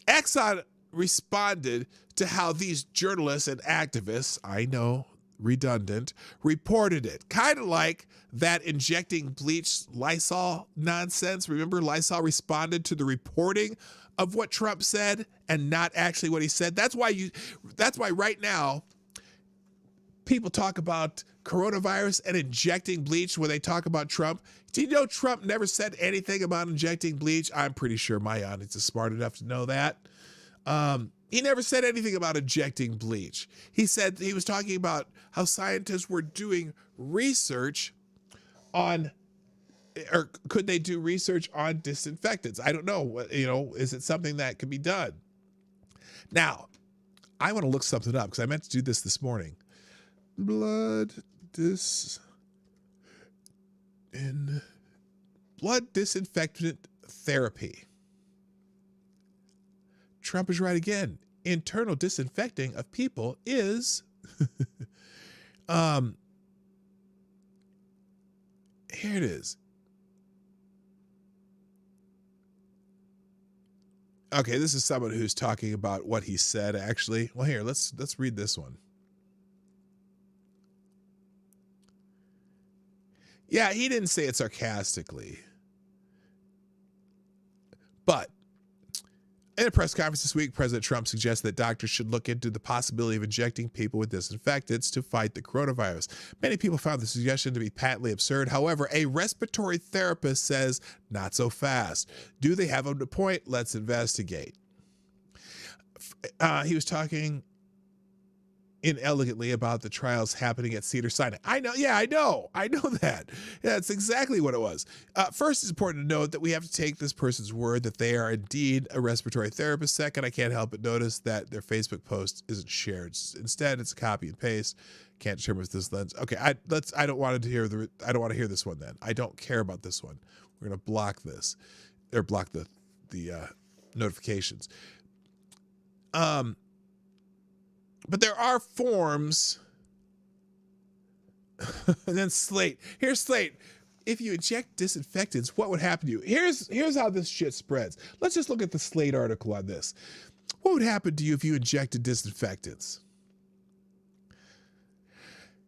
Exxon responded to how these journalists and activists, I know, redundant, reported it. Kind of like that injecting bleach Lysol nonsense. Remember, Lysol responded to the reporting of what Trump said and not actually what he said. That's why right now people talk about coronavirus and injecting bleach when they talk about Trump. Do you know Trump never said anything about injecting bleach? I'm pretty sure my audience is smart enough to know that. He never said anything about injecting bleach. He said he was talking about how scientists were doing research on, or could they do research on disinfectants? I don't know. Is it something that could be done? Now, I want to look something up because I meant to do this morning. Blood disinfectant therapy. Trump is right again. Internal disinfecting of people is here it is. Okay, this is someone who's talking about what he said actually. Well, here, let's read this one. Yeah, he didn't say it sarcastically. But in a press conference this week, President Trump suggested that doctors should look into the possibility of injecting people with disinfectants to fight the coronavirus. Many people found the suggestion to be patently absurd. However, a respiratory therapist says, not so fast. Do they have a point? Let's investigate. He was talking inelegantly about the trials happening at Cedars-Sinai. I know that. Yeah, that's exactly what it was. First, it's important to note that we have to take this person's word that they are indeed a respiratory therapist. Second, I can't help but notice that their Facebook post isn't shared. Instead, it's a copy and paste. Can't determine with this lens. Okay, I don't want to hear this one then. I don't care about this one. We're gonna block this, or block the notifications. But there are forms. And then Slate. Here's Slate. If you inject disinfectants, what would happen to you? Here's how this shit spreads. Let's just look at the Slate article on this. What would happen to you if you injected disinfectants?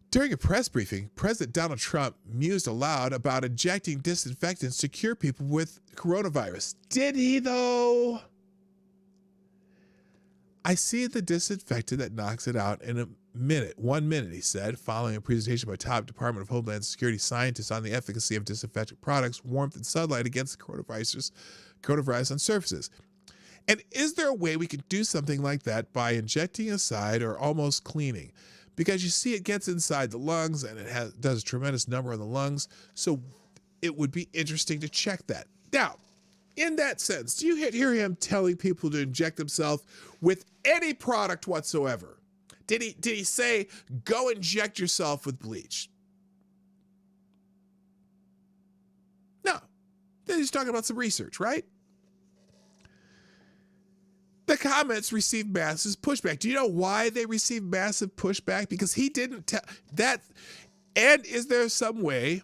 During a press briefing, President Donald Trump mused aloud about injecting disinfectants to cure people with coronavirus. Did he, though? I see the disinfectant that knocks it out in a minute. 1 minute, he said, following a presentation by top Department of Homeland Security scientists on the efficacy of disinfectant products, warmth, and sunlight against coronavirus on surfaces. And is there a way we could do something like that by injecting inside or almost cleaning? Because you see it gets inside the lungs and it does a tremendous number on the lungs. So it would be interesting to check that. Now, in that sense, do you hear him telling people to inject themselves with any product whatsoever? Did he say, go inject yourself with bleach? No. Then he's talking about some research, right? The comments received massive pushback. Do you know why they received massive pushback? Because he didn't tell that. And is there some way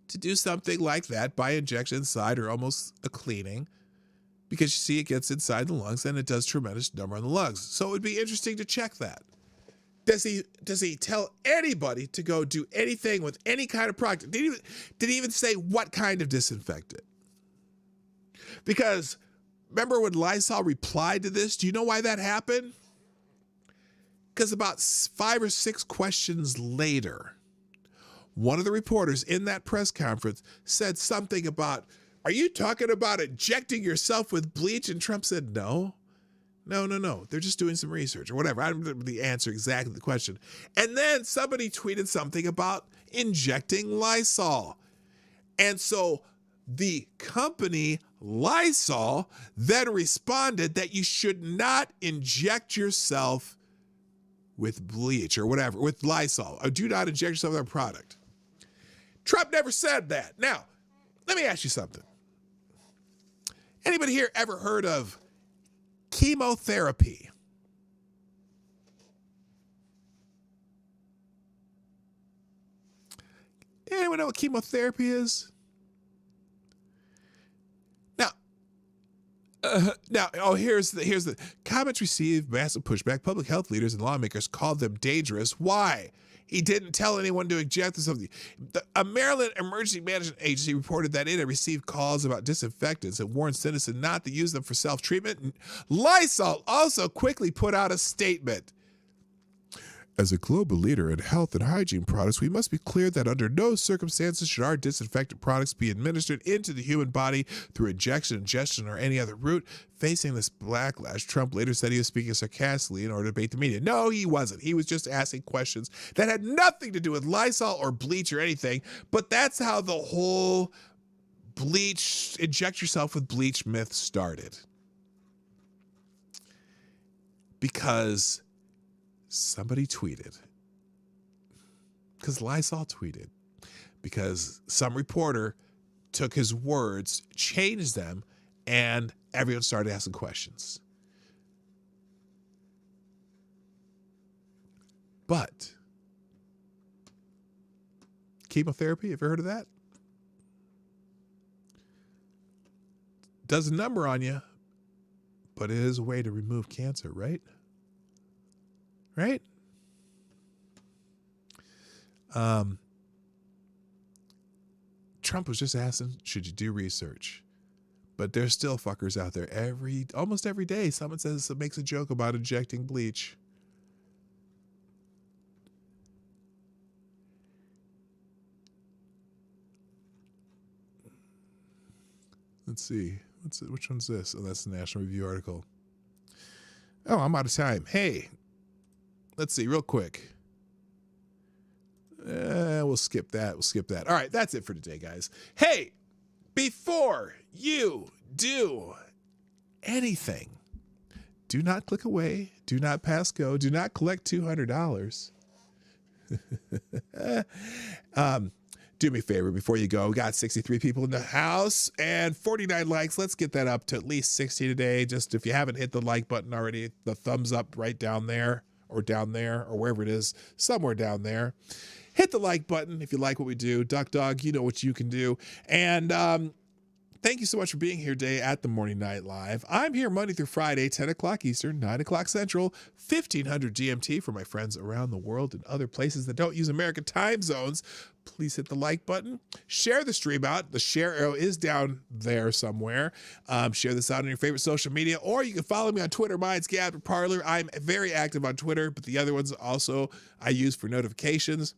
to do something like that by injection inside or almost a cleaning? Because you see it gets inside the lungs and it does tremendous number on the lungs. So it would be interesting to check that. Does he tell anybody to go do anything with any kind of product? Did he even say what kind of disinfectant? Because remember when Lysol replied to this? Do you know why that happened? Because about 5 or 6 questions later, one of the reporters in that press conference said something about, are you talking about injecting yourself with bleach? And Trump said, no. They're just doing some research or whatever. I don't remember the answer exactly to the question. And then somebody tweeted something about injecting Lysol. And so the company Lysol then responded that you should not inject yourself with bleach or whatever, with Lysol. Or do not inject yourself with our product. Trump never said that. Now, let me ask you something. Anybody here ever heard of chemotherapy? Anyone know what chemotherapy is? Here's the comments received massive pushback. Public health leaders and lawmakers called them dangerous. Why? He didn't tell anyone to inject something. A Maryland Emergency Management Agency reported that it had received calls about disinfectants and warned citizens not to use them for self-treatment. Lysol also quickly put out a statement. As a global leader in health and hygiene products, we must be clear that under no circumstances should our disinfectant products be administered into the human body through ingestion, or any other route. Facing this backlash, Trump later said he was speaking sarcastically in order to bait the media. No, he wasn't. He was just asking questions that had nothing to do with Lysol or bleach or anything, but that's how the whole bleach, inject yourself with bleach myth started. Because somebody tweeted, because Lysol tweeted, because some reporter took his words, changed them, and everyone started asking questions. But chemotherapy, have you heard of that? Does a number on you, but it is a way to remove cancer, right? Right? Trump was just asking, should you do research? But there's still fuckers out there almost every day. Someone makes a joke about injecting bleach. Let's see. Which one's this? Oh, that's the National Review article. Oh, I'm out of time. Hey. Let's see, real quick. We'll skip that. All right, that's it for today, guys. Hey, before you do anything, do not click away. Do not pass go. Do not collect $200. Do me a favor before you go. We got 63 people in the house and 49 likes. Let's get that up to at least 60 today. Just if you haven't hit the like button already, the thumbs up right down there. Or down there, or wherever it is, somewhere down there. Hit the like button if you like what we do. Dog, you know what you can do. And thank you so much for being here today at the Morning Night Live. I'm here Monday through Friday, 10 o'clock Eastern, 9 o'clock Central, 1500 GMT for my friends around the world and other places that don't use American time zones. Please hit the like button. Share the stream out. The share arrow is down there somewhere. Share this out on your favorite social media, or you can follow me on Twitter. Mine's Gab Parlor. I'm very active on Twitter, but the other ones also I use for notifications.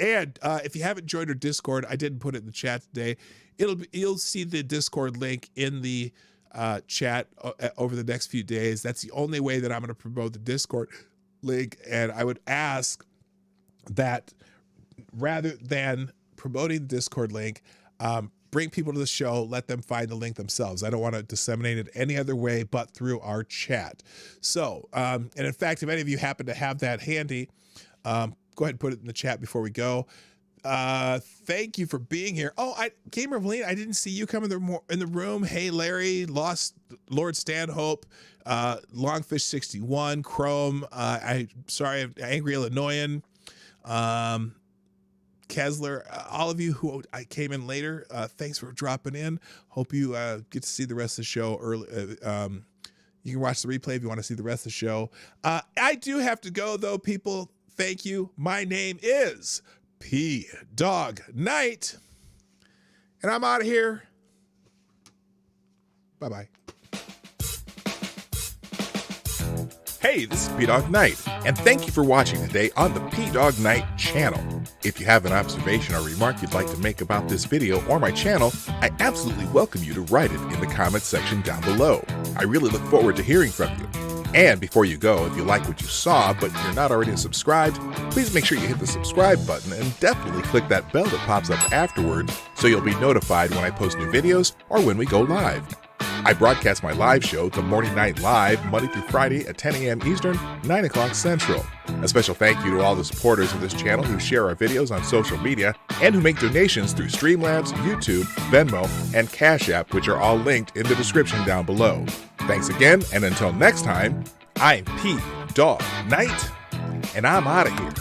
And if you haven't joined our Discord, I didn't put it in the chat today. You'll see the Discord link in the chat over the next few days. That's the only way that I'm going to promote the Discord link. And I would ask that rather than promoting the Discord link, bring people to the show, let them find the link themselves. I don't want to disseminate it any other way but through our chat. So, and in fact, if any of you happen to have that handy, go ahead and put it in the chat before we go. Thank you for being here. Oh, Gamer of Lean, I didn't see you come in the room. Hey, Larry, Lord Stanhope, Longfish 61, Chrome. Sorry, Angry Illinoisan, Kessler, all of you who I came in later. Thanks for dropping in. Hope you get to see the rest of the show early. You can watch the replay if you want to see the rest of the show. I do have to go though, people. Thank you. My name is PDawgKnight, and I'm out of here. Bye-bye. Hey, this is PDawgKnight, and thank you for watching today on the PDawgKnight channel. If you have an observation or remark you'd like to make about this video or my channel, I absolutely welcome you to write it in the comments section down below. I really look forward to hearing from you. And before you go, if you like what you saw but you're not already subscribed, please make sure you hit the subscribe button and definitely click that bell that pops up afterwards so you'll be notified when I post new videos or when we go live. I broadcast my live show, The Morning Night Live, Monday through Friday at 10 a.m. Eastern, 9 o'clock Central. A special thank you to all the supporters of this channel who share our videos on social media and who make donations through Streamlabs, YouTube, Venmo, and Cashapp, which are all linked in the description down below. Thanks again, and until next time, I'm PDawgKnight, and I'm out of here.